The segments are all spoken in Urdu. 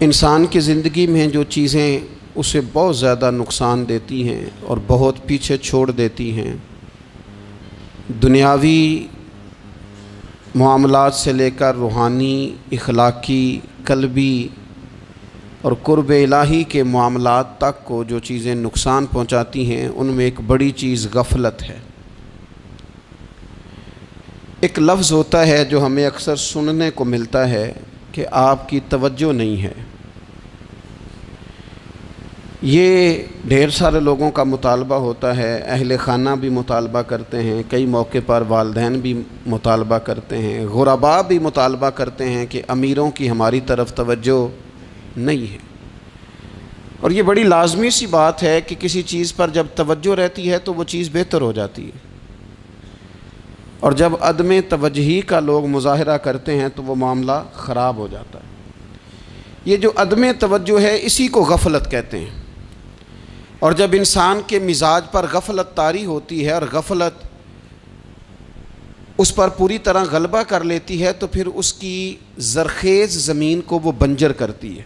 انسان کی زندگی میں جو چیزیں اسے بہت زیادہ نقصان دیتی ہیں اور بہت پیچھے چھوڑ دیتی ہیں، دنیاوی معاملات سے لے کر روحانی، اخلاقی، قلبی اور قرب الہی کے معاملات تک کو جو چیزیں نقصان پہنچاتی ہیں، ان میں ایک بڑی چیز غفلت ہے۔ ایک لفظ ہوتا ہے جو ہمیں اکثر سننے کو ملتا ہے کہ آپ کی توجہ نہیں ہے۔ یہ ڈھیر سارے لوگوں کا مطالبہ ہوتا ہے، اہل خانہ بھی مطالبہ کرتے ہیں، کئی موقع پر والدین بھی مطالبہ کرتے ہیں، غرباء بھی مطالبہ کرتے ہیں کہ امیروں کی ہماری طرف توجہ نہیں ہے۔ اور یہ بڑی لازمی سی بات ہے کہ کسی چیز پر جب توجہ رہتی ہے تو وہ چیز بہتر ہو جاتی ہے، اور جب عدم توجہی کا لوگ مظاہرہ کرتے ہیں تو وہ معاملہ خراب ہو جاتا ہے۔ یہ جو عدم توجہ ہے اسی کو غفلت کہتے ہیں، اور جب انسان کے مزاج پر غفلت طاری ہوتی ہے اور غفلت اس پر پوری طرح غلبہ کر لیتی ہے تو پھر اس کی زرخیز زمین کو وہ بنجر کرتی ہے۔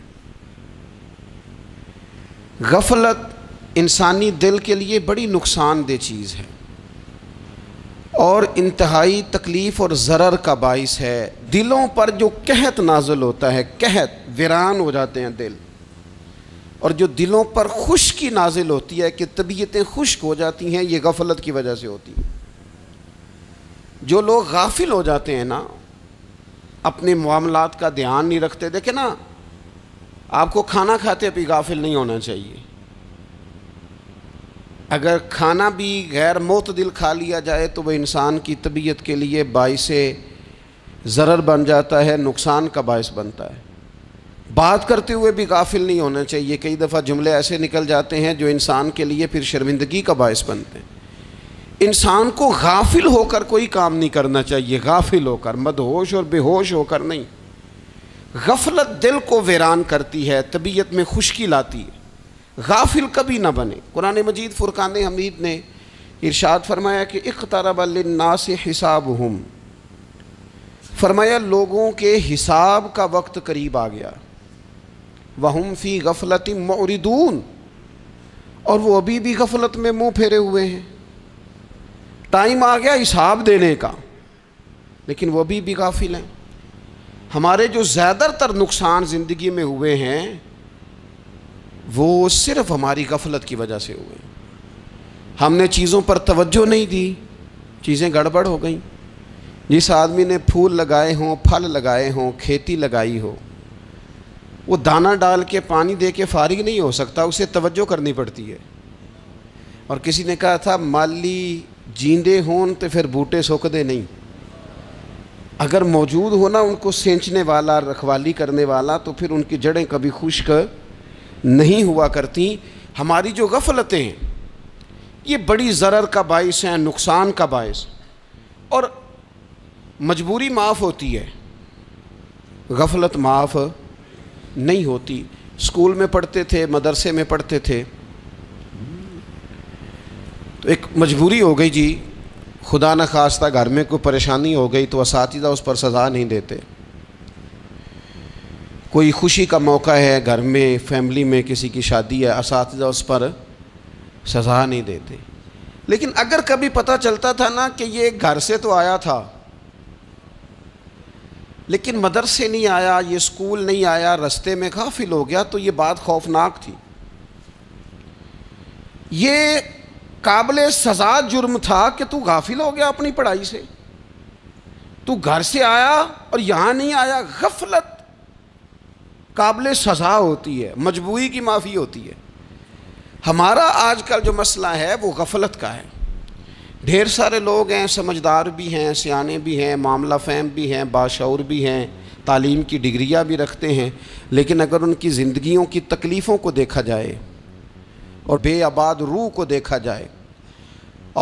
غفلت انسانی دل کے لیے بڑی نقصان دہ چیز ہے اور انتہائی تکلیف اور ضرر کا باعث ہے۔ دلوں پر جو قحط نازل ہوتا ہے، قحط، ویران ہو جاتے ہیں دل، اور جو دلوں پر خشکی نازل ہوتی ہے کہ طبیعتیں خشک ہو جاتی ہیں، یہ غفلت کی وجہ سے ہوتی ہے۔ جو لوگ غافل ہو جاتے ہیں نا، اپنے معاملات کا دھیان نہیں رکھتے، دیکھیں نا، آپ کو کھانا کھاتے بھی غافل نہیں ہونا چاہیے۔ اگر کھانا بھی غیر معتدل کھا لیا جائے تو وہ انسان کی طبیعت کے لیے باعث ضرر بن جاتا ہے، نقصان کا باعث بنتا ہے۔ بات کرتے ہوئے بھی غافل نہیں ہونا چاہیے، کئی دفعہ جملے ایسے نکل جاتے ہیں جو انسان کے لیے پھر شرمندگی کا باعث بنتے ہیں۔ انسان کو غافل ہو کر کوئی کام نہیں کرنا چاہیے، غافل ہو کر، مدہوش اور بے ہوش ہو کر نہیں۔ غفلت دل کو ویران کرتی ہے، طبیعت میں خشکی لاتی ہے۔ غافل کبھی نہ بنے۔ قرآن مجید فرقان حمید نے ارشاد فرمایا کہ اقترب للناس حسابہم، فرمایا لوگوں کے حساب کا وقت قریب آ گیا، وہم فی غفلۃ معرضون، اور وہ ابھی بھی غفلت میں منہ پھیرے ہوئے ہیں۔ ٹائم آ گیا حساب دینے کا، لیکن وہ ابھی بھی غافل ہیں۔ ہمارے جو زیادہ تر نقصان زندگی میں ہوئے ہیں وہ صرف ہماری غفلت کی وجہ سے ہوئے۔ ہم نے چیزوں پر توجہ نہیں دی، چیزیں گڑبڑ ہو گئیں۔ جس آدمی نے پھول لگائے ہوں، پھل لگائے ہوں، کھیتی لگائی ہو، وہ دانہ ڈال کے پانی دے کے فارغ نہیں ہو سکتا، اسے توجہ کرنی پڑتی ہے۔ اور کسی نے کہا تھا مالی جیندے ہون تو پھر بوٹے سوکھدے نہیں۔ اگر موجود ہونا ان کو سینچنے والا، رکھوالی کرنے والا، تو پھر ان کی جڑیں کبھی خشک نہیں ہوا کرتی۔ ہماری جو غفلتیں ہیں یہ بڑی ضرر کا باعث ہیں، نقصان کا باعث، اور مجبوری معاف ہوتی ہے، غفلت معاف نہیں ہوتی۔ اسکول میں پڑھتے تھے، مدرسے میں پڑھتے تھے، تو ایک مجبوری ہو گئی جی، خدا نہ خواستہ گھر میں کوئی پریشانی ہو گئی تو اساتذہ اس پر سزا نہیں دیتے۔ کوئی خوشی کا موقع ہے گھر میں، فیملی میں کسی کی شادی ہے، اساتذہ اس پر سزا نہیں دیتے۔ لیکن اگر کبھی پتہ چلتا تھا نا کہ یہ گھر سے تو آیا تھا لیکن مدرسے نہیں آیا، یہ اسکول نہیں آیا، رستے میں غافل ہو گیا، تو یہ بات خوفناک تھی۔ یہ قابل سزا جرم تھا کہ تو غافل ہو گیا اپنی پڑھائی سے، تو گھر سے آیا اور یہاں نہیں آیا۔ غفلت قابل سزا ہوتی ہے، مجبوری کی معافی ہوتی ہے۔ ہمارا آج کل جو مسئلہ ہے وہ غفلت کا ہے۔ ڈھیر سارے لوگ ہیں، سمجھدار بھی ہیں، سیانے بھی ہیں، معاملہ فہم بھی ہیں، باشعور بھی ہیں، تعلیم کی ڈگریاں بھی رکھتے ہیں، لیکن اگر ان کی زندگیوں کی تکلیفوں کو دیکھا جائے اور بے آباد روح کو دیکھا جائے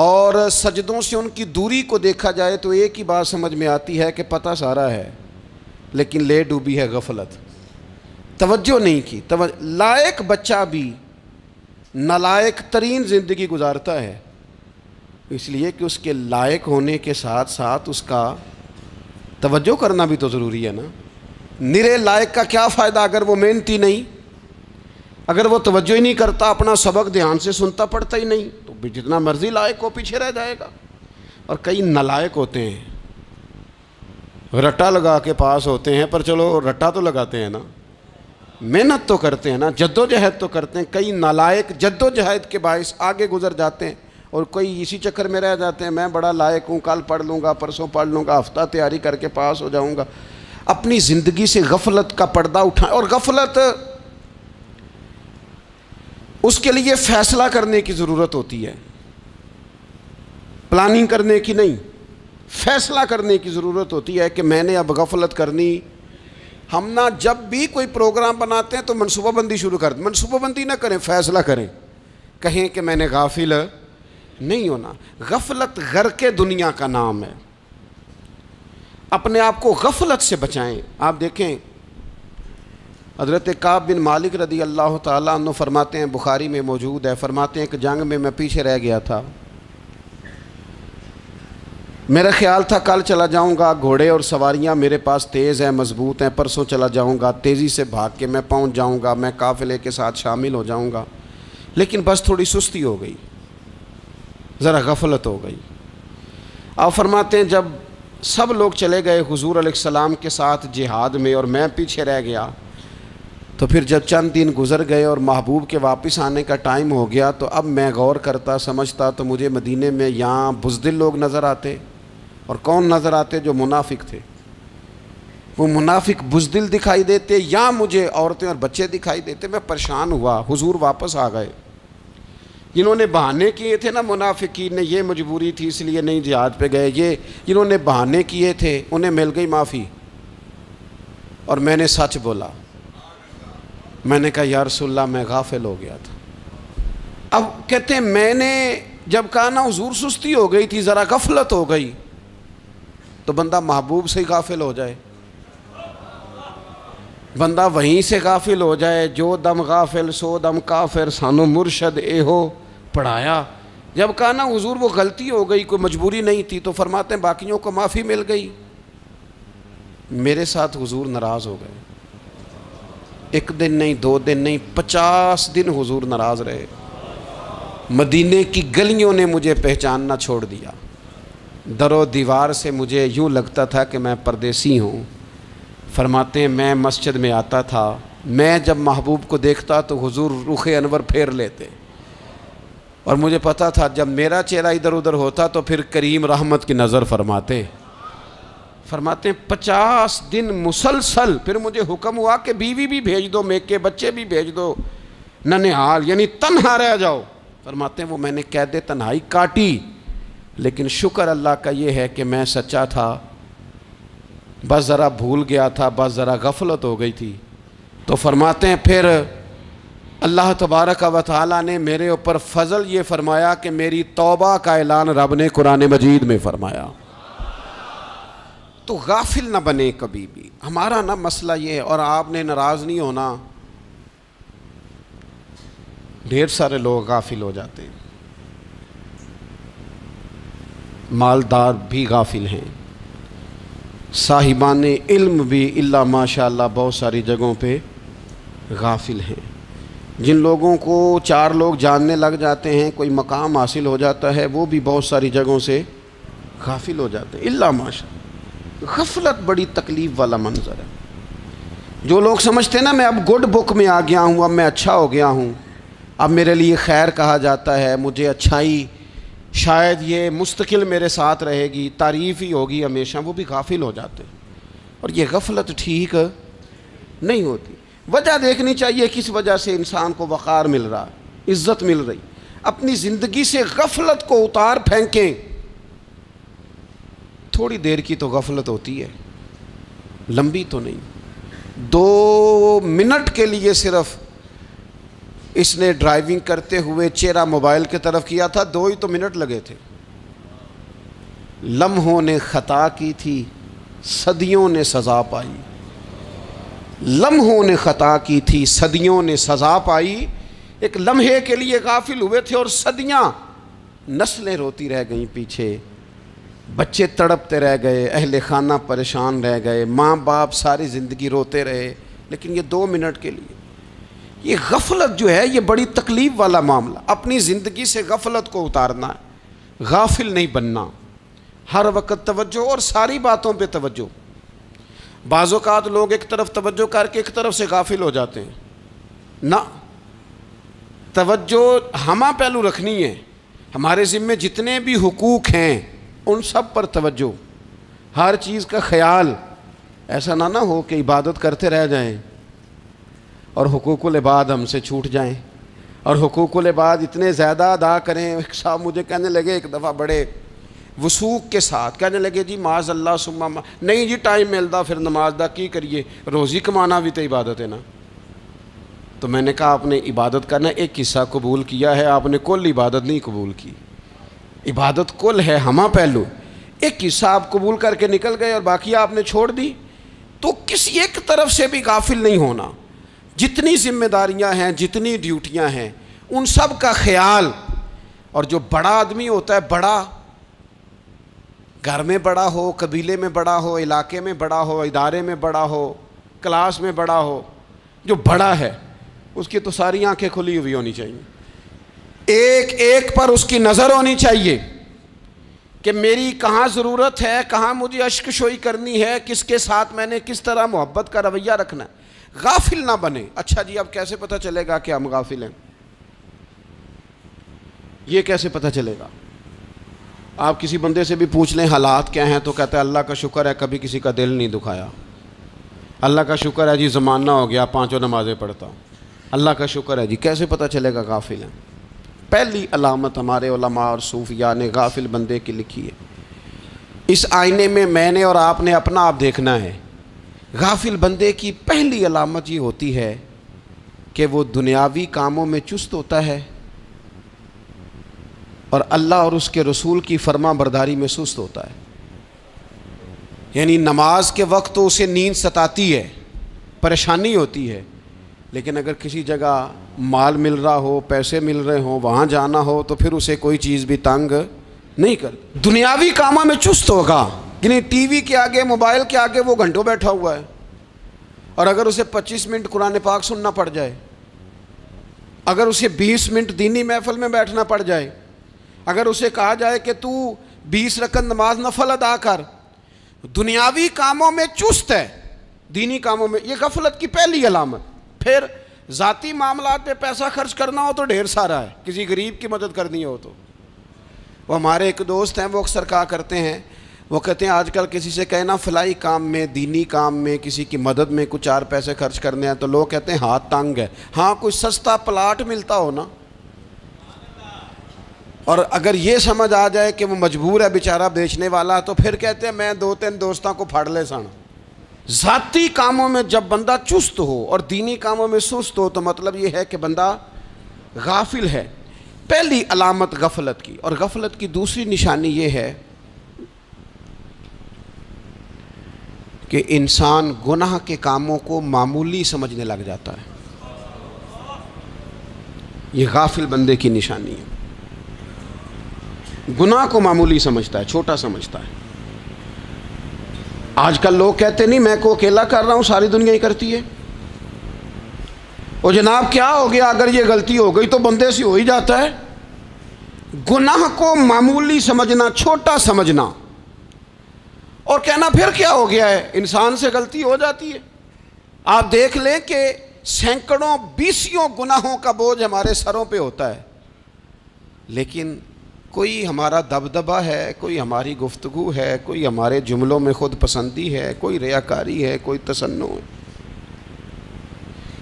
اور سجدوں سے ان کی دوری کو دیکھا جائے تو ایک ہی بات سمجھ میں آتی ہے کہ پتہ سارا ہے لیکن لے ڈوبی ہے غفلت، توجہ نہیں کی۔ لائق بچہ بھی نالائق ترین زندگی گزارتا ہے، اس لیے کہ اس کے لائق ہونے کے ساتھ ساتھ اس کا توجہ کرنا بھی تو ضروری ہے نا۔ نرے لائق کا کیا فائدہ اگر وہ محنتی نہیں، اگر وہ توجہ ہی نہیں کرتا، اپنا سبق دھیان سے سنتا پڑھتا ہی نہیں، تو جتنا مرضی لائق ہو پیچھے رہ جائے گا۔ اور کئی نالائق ہوتے ہیں، رٹا لگا کے پاس ہوتے ہیں، پر چلو رٹا تو لگاتے ہیں نا، محنت تو کرتے ہیں نا، جد و جہد تو کرتے ہیں۔ کئی نالائق جد و جہد کے باعث آگے گزر جاتے ہیں، اور کوئی اسی چکر میں رہ جاتے ہیں، میں بڑا لائق ہوں، کل پڑھ لوں گا، پرسوں پڑھ لوں گا، ہفتہ تیاری کر کے پاس ہو جاؤں گا۔ اپنی زندگی سے غفلت کا پردہ اٹھائیں، اور غفلت اس کے لیے فیصلہ کرنے کی ضرورت ہوتی ہے، پلاننگ کرنے کی نہیں، فیصلہ کرنے کی ضرورت ہوتی ہے کہ میں نے اب غفلت کرنی۔ ہم نہ جب بھی کوئی پروگرام بناتے ہیں تو منصوبہ بندی شروع کر دیں، منصوبہ بندی نہ کریں، فیصلہ کریں، کہیں کہ میں نے غافل نہیں ہونا۔ غفلت غرق دنیا کا نام ہے، اپنے آپ کو غفلت سے بچائیں۔ آپ دیکھیں حضرت کعب بن مالک رضی اللہ تعالیٰ عنہ فرماتے ہیں، بخاری میں موجود ہے، فرماتے ہیں کہ جنگ میں پیچھے رہ گیا تھا، میرا خیال تھا کل چلا جاؤں گا، گھوڑے اور سواریاں میرے پاس تیز ہیں، مضبوط ہیں، پرسوں چلا جاؤں گا، تیزی سے بھاگ کے میں پہنچ جاؤں گا، میں قافلے کے ساتھ شامل ہو جاؤں گا، لیکن بس تھوڑی سستی ہو گئی، ذرا غفلت ہو گئی۔ آپ فرماتے ہیں جب سب لوگ چلے گئے حضور علیہ السلام کے ساتھ جہاد میں اور میں پیچھے رہ گیا، تو پھر جب چند دن گزر گئے اور محبوب کے واپس آنے کا ٹائم ہو گیا، تو اب میں غور کرتا سمجھتا تو مجھے مدینے میں یہاں بزدل لوگ نظر آتے، اور کون نظر آتے؟ جو منافق تھے، وہ منافق بزدل دکھائی دیتے، یا مجھے عورتیں اور بچے دکھائی دیتے۔ میں پریشان ہوا، حضور واپس آ گئے۔ جنہوں نے بہانے کیے تھے نا منافقین نے، یہ مجبوری تھی اس لیے نہیں جہاد پہ گئے، یہ جنہوں نے بہانے کیے تھے انہیں مل گئی معافی، اور میں نے سچ بولا، میں نے کہا یا رسول اللہ میں غافل ہو گیا تھا۔ اب کہتے ہیں میں نے جب کہا نا حضور سستی ہو گئی تھی، ذرا غفلت ہو گئی، تو بندہ محبوب سے ہی غافل ہو جائے، بندہ وہیں سے غافل ہو جائے۔ جو دم غافل سو دم کافر، سانو مرشد اے ہو پڑھایا۔ جب کہا نا حضور وہ غلطی ہو گئی، کوئی مجبوری نہیں تھی، تو فرماتے ہیں باقیوں کو معافی مل گئی، میرے ساتھ حضور ناراض ہو گئے۔ ایک دن نہیں، 2 دن نہیں، 50 دن حضور ناراض رہے۔ مدینے کی گلیوں نے مجھے پہچاننا چھوڑ دیا، در و دیوار سے مجھے یوں لگتا تھا کہ میں پردیسی ہوں۔ فرماتے ہیں میں مسجد میں آتا تھا، میں جب محبوب کو دیکھتا تو حضور رخ انور پھیر لیتے، اور مجھے پتا تھا جب میرا چہرہ ادھر ادھر ہوتا تو پھر کریم رحمت کی نظر فرماتے۔ فرماتے ہیں 50 دن مسلسل، پھر مجھے حکم ہوا کہ بیوی بھی بھیج دو، میکے بچے بھی بھیج دو، ننہال یعنی تنہا رہ جاؤ۔ فرماتے ہیں وہ میں نے قید تنہائی کاٹی، لیکن شکر اللہ کا یہ ہے کہ میں سچا تھا، بس ذرا بھول گیا تھا، بس ذرا غفلت ہو گئی تھی۔ تو فرماتے ہیں پھر اللہ تبارک و تعالیٰ نے میرے اوپر فضل یہ فرمایا کہ میری توبہ کا اعلان رب نے قرآن مجید میں فرمایا۔ تو غافل نہ بنے کبھی بھی، ہمارا نہ مسئلہ یہ ہے، اور آپ نے ناراض نہیں ہونا۔ ڈھیر سارے لوگ غافل ہو جاتے ہیں، مالدار بھی غافل ہیں، صاحبان علم بھی الا ماشاء اللہ بہت ساری جگہوں پہ غافل ہیں۔ جن لوگوں کو 4 لوگ جاننے لگ جاتے ہیں، کوئی مقام حاصل ہو جاتا ہے، وہ بھی بہت ساری جگہوں سے غافل ہو جاتے ہیں الا ماشاء اللہ۔ غفلت بڑی تکلیف والا منظر ہے۔ جو لوگ سمجھتے ہیں نا میں اب گڈ بک میں آ گیا ہوں، اب میں اچھا ہو گیا ہوں، اب میرے لیے خیر کہا جاتا ہے، مجھے اچھائی شاید یہ مستقل میرے ساتھ رہے گی، تعریف ہی ہوگی ہمیشہ، وہ بھی غافل ہو جاتے ہیں۔ اور یہ غفلت ٹھیک نہیں ہوتی۔ وجہ دیکھنی چاہیے کس وجہ سے انسان کو وقار مل رہا، عزت مل رہی۔ اپنی زندگی سے غفلت کو اتار پھینکیں۔ تھوڑی دیر کی تو غفلت ہوتی ہے، لمبی تو نہیں۔ 2 منٹ کے لیے صرف اس نے ڈرائیونگ کرتے ہوئے چہرہ موبائل کی طرف کیا تھا، 2 ہی تو منٹ لگے تھے۔ لمحوں نے خطا کی تھی، صدیوں نے سزا پائی۔ لمحوں نے خطا کی تھی، صدیوں نے سزا پائی۔ ایک لمحے کے لیے غافل ہوئے تھے اور صدیاں، نسلیں روتی رہ گئیں پیچھے۔ بچے تڑپتے رہ گئے، اہل خانہ پریشان رہ گئے، ماں باپ ساری زندگی روتے رہے، لیکن یہ 2 منٹ کے لیے یہ غفلت جو ہے یہ بڑی تکلیف والا معاملہ. اپنی زندگی سے غفلت کو اتارنا ہے، غافل نہیں بننا، ہر وقت توجہ اور ساری باتوں پہ توجہ. بعض اوقات لوگ ایک طرف توجہ کر کے ایک طرف سے غافل ہو جاتے ہیں. نہ، توجہ ہمہ پہلو رکھنی ہے. ہمارے ذمے جتنے بھی حقوق ہیں ان سب پر توجہ، ہر چیز کا خیال. ایسا نہ ہو کہ عبادت کرتے رہ جائیں اور حقوق العباد ہم سے چھوٹ جائیں، اور حقوق العباد اتنے زیادہ ادا کریں. ایک صاحب مجھے کہنے لگے ایک دفعہ بڑے وثوق کے ساتھ کہنے لگے جی معاذ اللہ ثم نہیں جی ٹائم ملتا پھر نماز دا کی کریے، روزی کمانا بھی تو عبادت ہے نا. تو میں نے کہا آپ نے عبادت کرنا ایک حصہ قبول کیا ہے، آپ نے کل عبادت نہیں قبول کی. عبادت کل ہے، ہمہ پہلو. ایک حصہ آپ قبول کر کے نکل گئے اور باقی آپ نے چھوڑ دی. تو کسی ایک طرف سے بھی غافل نہیں ہونا. جتنی ذمہ داریاں ہیں، جتنی ڈیوٹیاں ہیں، ان سب کا خیال. اور جو بڑا آدمی ہوتا ہے، بڑا گھر میں بڑا ہو، قبیلے میں بڑا ہو، علاقے میں بڑا ہو، ادارے میں بڑا ہو، کلاس میں بڑا ہو، جو بڑا ہے اس کی تو ساری آنکھیں کھلی ہوئی ہونی چاہیے. ایک ایک پر اس کی نظر ہونی چاہیے کہ میری کہاں ضرورت ہے، کہاں مجھے اشک شوئی کرنی ہے، کس کے ساتھ میں نے کس طرح محبت کا رویہ رکھنا ہے. غافل نہ بنے. اچھا جی اب کیسے پتہ چلے گا کہ ہم غافل ہیں؟ یہ کیسے پتہ چلے گا؟ آپ کسی بندے سے بھی پوچھ لیں حالات کیا ہیں تو کہتا ہے اللہ کا شکر ہے کبھی کسی کا دل نہیں دکھایا، اللہ کا شکر ہے جی زمانہ ہو گیا 5 نمازیں پڑھتا ہوں، اللہ کا شکر ہے جی. کیسے پتہ چلے گا غافل ہیں؟ پہلی علامت ہمارے علماء اور صوفیاء نے غافل بندے کی لکھی ہے. اس آئینے میں نے اور آپ نے اپنا آپ دیکھنا ہے. غافل بندے کی پہلی علامت یہ ہوتی ہے کہ وہ دنیاوی کاموں میں چست ہوتا ہے اور اللہ اور اس کے رسول کی فرما برداری میں سست ہوتا ہے. یعنی نماز کے وقت تو اسے نیند ستاتی ہے، پریشانی ہوتی ہے، لیکن اگر کسی جگہ مال مل رہا ہو، پیسے مل رہے ہوں، وہاں جانا ہو تو پھر اسے کوئی چیز بھی تنگ نہیں کر. دنیاوی کاموں میں چست ہوگا، یعنی ٹی وی کے آگے، موبائل کے آگے وہ گھنٹوں بیٹھا ہوا ہے. اور اگر اسے 25 منٹ قرآن پاک سننا پڑ جائے، اگر اسے 20 منٹ دینی محفل میں بیٹھنا پڑ جائے، اگر اسے کہا جائے کہ تو 20 رکعت نماز نفل ادا کر، دنیاوی کاموں میں چست ہے، دینی کاموں میں، یہ غفلت کی پہلی علامت. پھر ذاتی معاملات پہ پیسہ خرچ کرنا ہو تو ڈھیر سارا ہے، کسی غریب کی مدد کرنی ہو تو. وہ ہمارے ایک دوست ہیں، وہ اکثر کہا کرتے ہیں، وہ کہتے ہیں آج کل کسی سے کہنا فلائی کام میں، دینی کام میں، کسی کی مدد میں کچھ 4 پیسے خرچ کرنے ہیں تو لوگ کہتے ہیں ہاتھ تنگ ہے. ہاں کوئی سستا پلاٹ ملتا ہو نا، اور اگر یہ سمجھ آ جائے کہ وہ مجبور ہے بیچارہ بیچنے والا، تو پھر کہتے ہیں میں 2-3 دوستوں کو پھاڑ لے سن. ذاتی کاموں میں جب بندہ چست ہو اور دینی کاموں میں سست ہو تو مطلب یہ ہے کہ بندہ غافل ہے. پہلی علامت غفلت کی. اور غفلت کی دوسری نشانی یہ ہے کہ انسان گناہ کے کاموں کو معمولی سمجھنے لگ جاتا ہے. یہ غافل بندے کی نشانی ہے. گناہ کو معمولی سمجھتا ہے، چھوٹا سمجھتا ہے. آج کل لوگ کہتے نہیں میں کو اکیلا کر رہا ہوں، ساری دنیا ہی کرتی ہے. اور جناب کیا ہو گیا، اگر یہ غلطی ہو گئی تو بندے سے ہو ہی جاتا ہے. گناہ کو معمولی سمجھنا، چھوٹا سمجھنا اور کہنا پھر کیا ہو گیا ہے، انسان سے غلطی ہو جاتی ہے. آپ دیکھ لیں کہ سینکڑوں بیسیوں گناہوں کا بوجھ ہمارے سروں پہ ہوتا ہے، لیکن کوئی ہمارا دبدبہ ہے، کوئی ہماری گفتگو ہے، کوئی ہمارے جملوں میں خود پسندی ہے، کوئی ریاکاری ہے، کوئی تصنع ہے.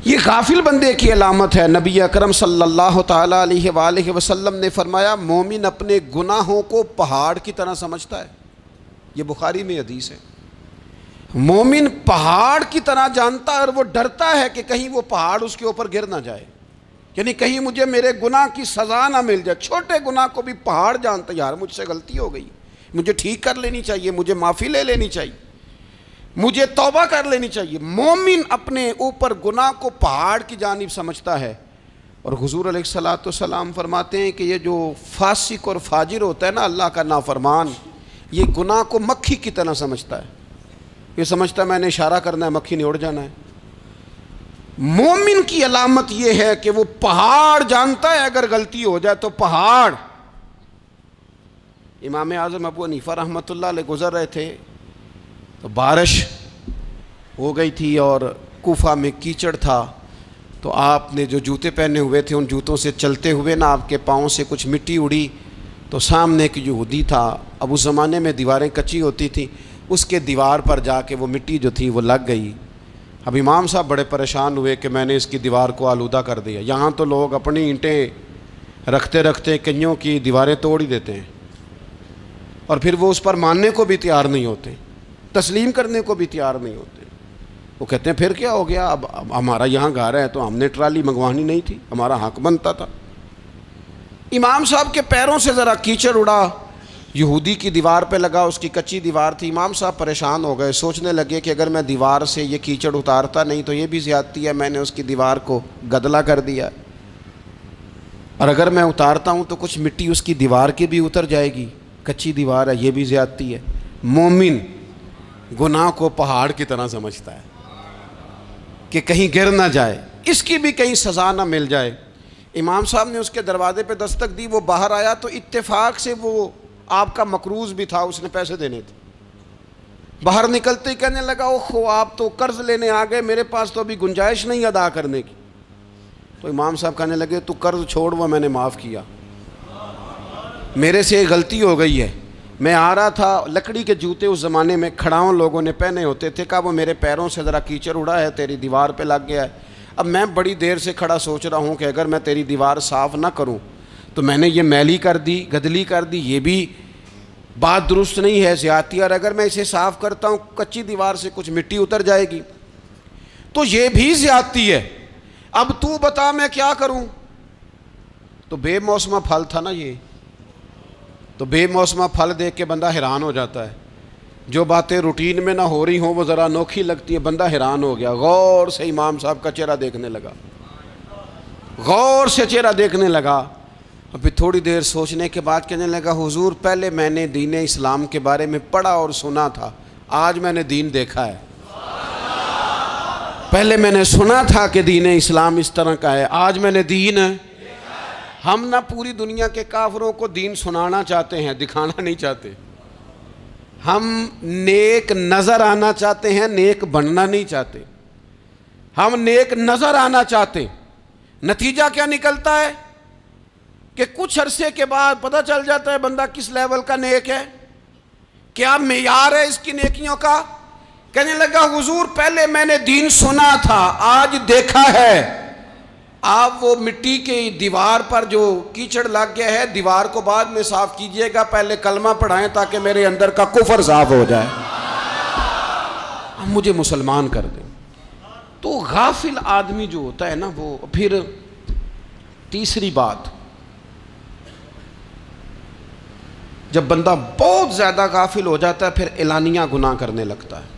یہ غافل بندے کی علامت ہے. نبی اکرم صلی اللہ تعالیٰ علیہ وآلہ وسلم نے فرمایا مومن اپنے گناہوں کو پہاڑ کی طرح سمجھتا ہے. یہ بخاری میں حدیث ہے. مومن پہاڑ کی طرح جانتا ہے اور وہ ڈرتا ہے کہ کہیں وہ پہاڑ اس کے اوپر گر نہ جائے، یعنی کہیں مجھے میرے گناہ کی سزا نہ مل جائے. چھوٹے گناہ کو بھی پہاڑ جانتا ہے، یار مجھ سے غلطی ہو گئی، مجھے ٹھیک کر لینی چاہیے، مجھے معافی لے لینی چاہیے، مجھے توبہ کر لینی چاہیے. مومن اپنے اوپر گناہ کو پہاڑ کی جانب سمجھتا ہے. اور حضور علیہ الصلوۃ والسلام فرماتے ہیں کہ یہ جو فاسق اور فاجر ہوتا ہے نا، اللہ کا نافرمان، یہ گناہ کو مکھی کی طرح سمجھتا ہے، یہ سمجھتا ہے میں نے اشارہ کرنا ہے مکھی نے اڑ جانا ہے۔ مومن کی علامت یہ ہے کہ وہ پہاڑ جانتا ہے اگر غلطی ہو جائے تو پہاڑ۔ امام اعظم ابو حنیفہ رحمۃ اللہ علیہ گزر رہے تھے تو بارش ہو گئی تھی اور کوفہ میں کیچڑ تھا، تو آپ نے جو جوتے پہنے ہوئے تھے ان جوتوں سے چلتے ہوئے نا آپ کے پاؤں سے کچھ مٹی اڑی، تو سامنے ایک یہودی تھا، اب اس زمانے میں دیواریں کچی ہوتی تھیں، اس کے دیوار پر جا کے وہ مٹی جو تھی وہ لگ گئی۔ اب امام صاحب بڑے پریشان ہوئے کہ میں نے اس کی دیوار کو آلودہ کر دیا۔ یہاں تو لوگ اپنی اینٹیں رکھتے رکھتے کئیوں کی دیواریں توڑ ہی دیتے ہیں، اور پھر وہ اس پر ماننے کو بھی تیار نہیں ہوتے، تسلیم کرنے کو بھی تیار نہیں ہوتے۔ وہ کہتے ہیں پھر کیا ہو گیا، اب ہمارا یہاں گھر ہے تو ہم نے ٹرالی منگوانی نہیں تھی، ہمارا حق بنتا تھا۔ امام صاحب کے پیروں سے ذرا کیچڑ اڑا، یہودی کی دیوار پہ لگا، اس کی کچی دیوار تھی۔ امام صاحب پریشان ہو گئے، سوچنے لگے کہ اگر میں دیوار سے یہ کیچڑ اتارتا نہیں تو یہ بھی زیادتی ہے، میں نے اس کی دیوار کو گدلا کر دیا، اور اگر میں اتارتا ہوں تو کچھ مٹی اس کی دیوار کی بھی اتر جائے گی، کچی دیوار ہے، یہ بھی زیادتی ہے۔ مومن گناہ کو پہاڑ کی طرح سمجھتا ہے کہ کہیں گر نہ جائے، اس کی بھی کہیں سزا نہ مل جائے۔ امام صاحب نے اس کے دروازے پہ دستک دی، وہ باہر آیا تو اتفاق سے وہ آپ کا مقروض بھی تھا، اس نے پیسے دینے تھے۔ باہر نکلتے ہی کہنے لگا اوہو آپ تو قرض لینے آ گئے، میرے پاس تو ابھی گنجائش نہیں ادا کرنے کی۔ تو امام صاحب کہنے لگے تو قرض چھوڑ، وہ میں نے معاف کیا، میرے سے غلطی ہو گئی ہے، میں آ رہا تھا، لکڑی کے جوتے اس زمانے میں کھڑاؤں لوگوں نے پہنے ہوتے تھے، کہا وہ میرے پیروں سے ذرا کیچڑ اڑا ہے، تیری دیوار پہ لگ گیا ہے، اب میں بڑی دیر سے کھڑا سوچ رہا ہوں کہ اگر میں تیری دیوار صاف نہ کروں تو میں نے یہ میلی کر دی، گدلی کر دی، یہ بھی بات درست نہیں ہے، زیادتی، اور اگر میں اسے صاف کرتا ہوں کچی دیوار سے کچھ مٹی اتر جائے گی تو یہ بھی زیادتی ہے، اب تو بتا میں کیا کروں۔ تو بے موسمہ پھل تھا نا یہ، تو بے موسمہ پھل دیکھ کے بندہ حیران ہو جاتا ہے، جو باتیں روٹین میں نہ ہو رہی ہوں وہ ذرا انوکھی لگتی ہیں، بندہ حیران ہو گیا، غور سے امام صاحب کا چہرہ دیکھنے لگا، غور سے چہرہ دیکھنے لگا، اور پھر تھوڑی دیر سوچنے کے بعد کہنے لگا حضور پہلے میں نے دین اسلام کے بارے میں پڑھا اور سنا تھا، آج میں نے دین دیکھا ہے، پہلے میں نے سنا تھا کہ دین اسلام اس طرح کا ہے، آج میں نے دین۔ ہم نہ پوری دنیا کے کافروں کو دین سنانا چاہتے ہیں، دکھانا نہیں چاہتے، ہم نیک نظر آنا چاہتے ہیں، نیک بننا نہیں چاہتے، ہم نیک نظر آنا چاہتے ہیں۔ نتیجہ کیا نکلتا ہے کہ کچھ عرصے کے بعد پتہ چل جاتا ہے بندہ کس لیول کا نیک ہے، کیا معیار ہے اس کی نیکیوں کا۔ کہنے لگا حضور پہلے میں نے دین سنا تھا، آج دیکھا ہے۔ آپ وہ مٹی کی دیوار پر جو کیچڑ لگ گیا ہے، دیوار کو بعد میں صاف کیجئے گا، پہلے کلمہ پڑھائیں تاکہ میرے اندر کا کفر صاف ہو جائے، مجھے مسلمان کر دیں۔ تو غافل آدمی جو ہوتا ہے نا وہ پھر تیسری بات، جب بندہ بہت زیادہ غافل ہو جاتا ہے پھر اعلانیہ گناہ کرنے لگتا ہے۔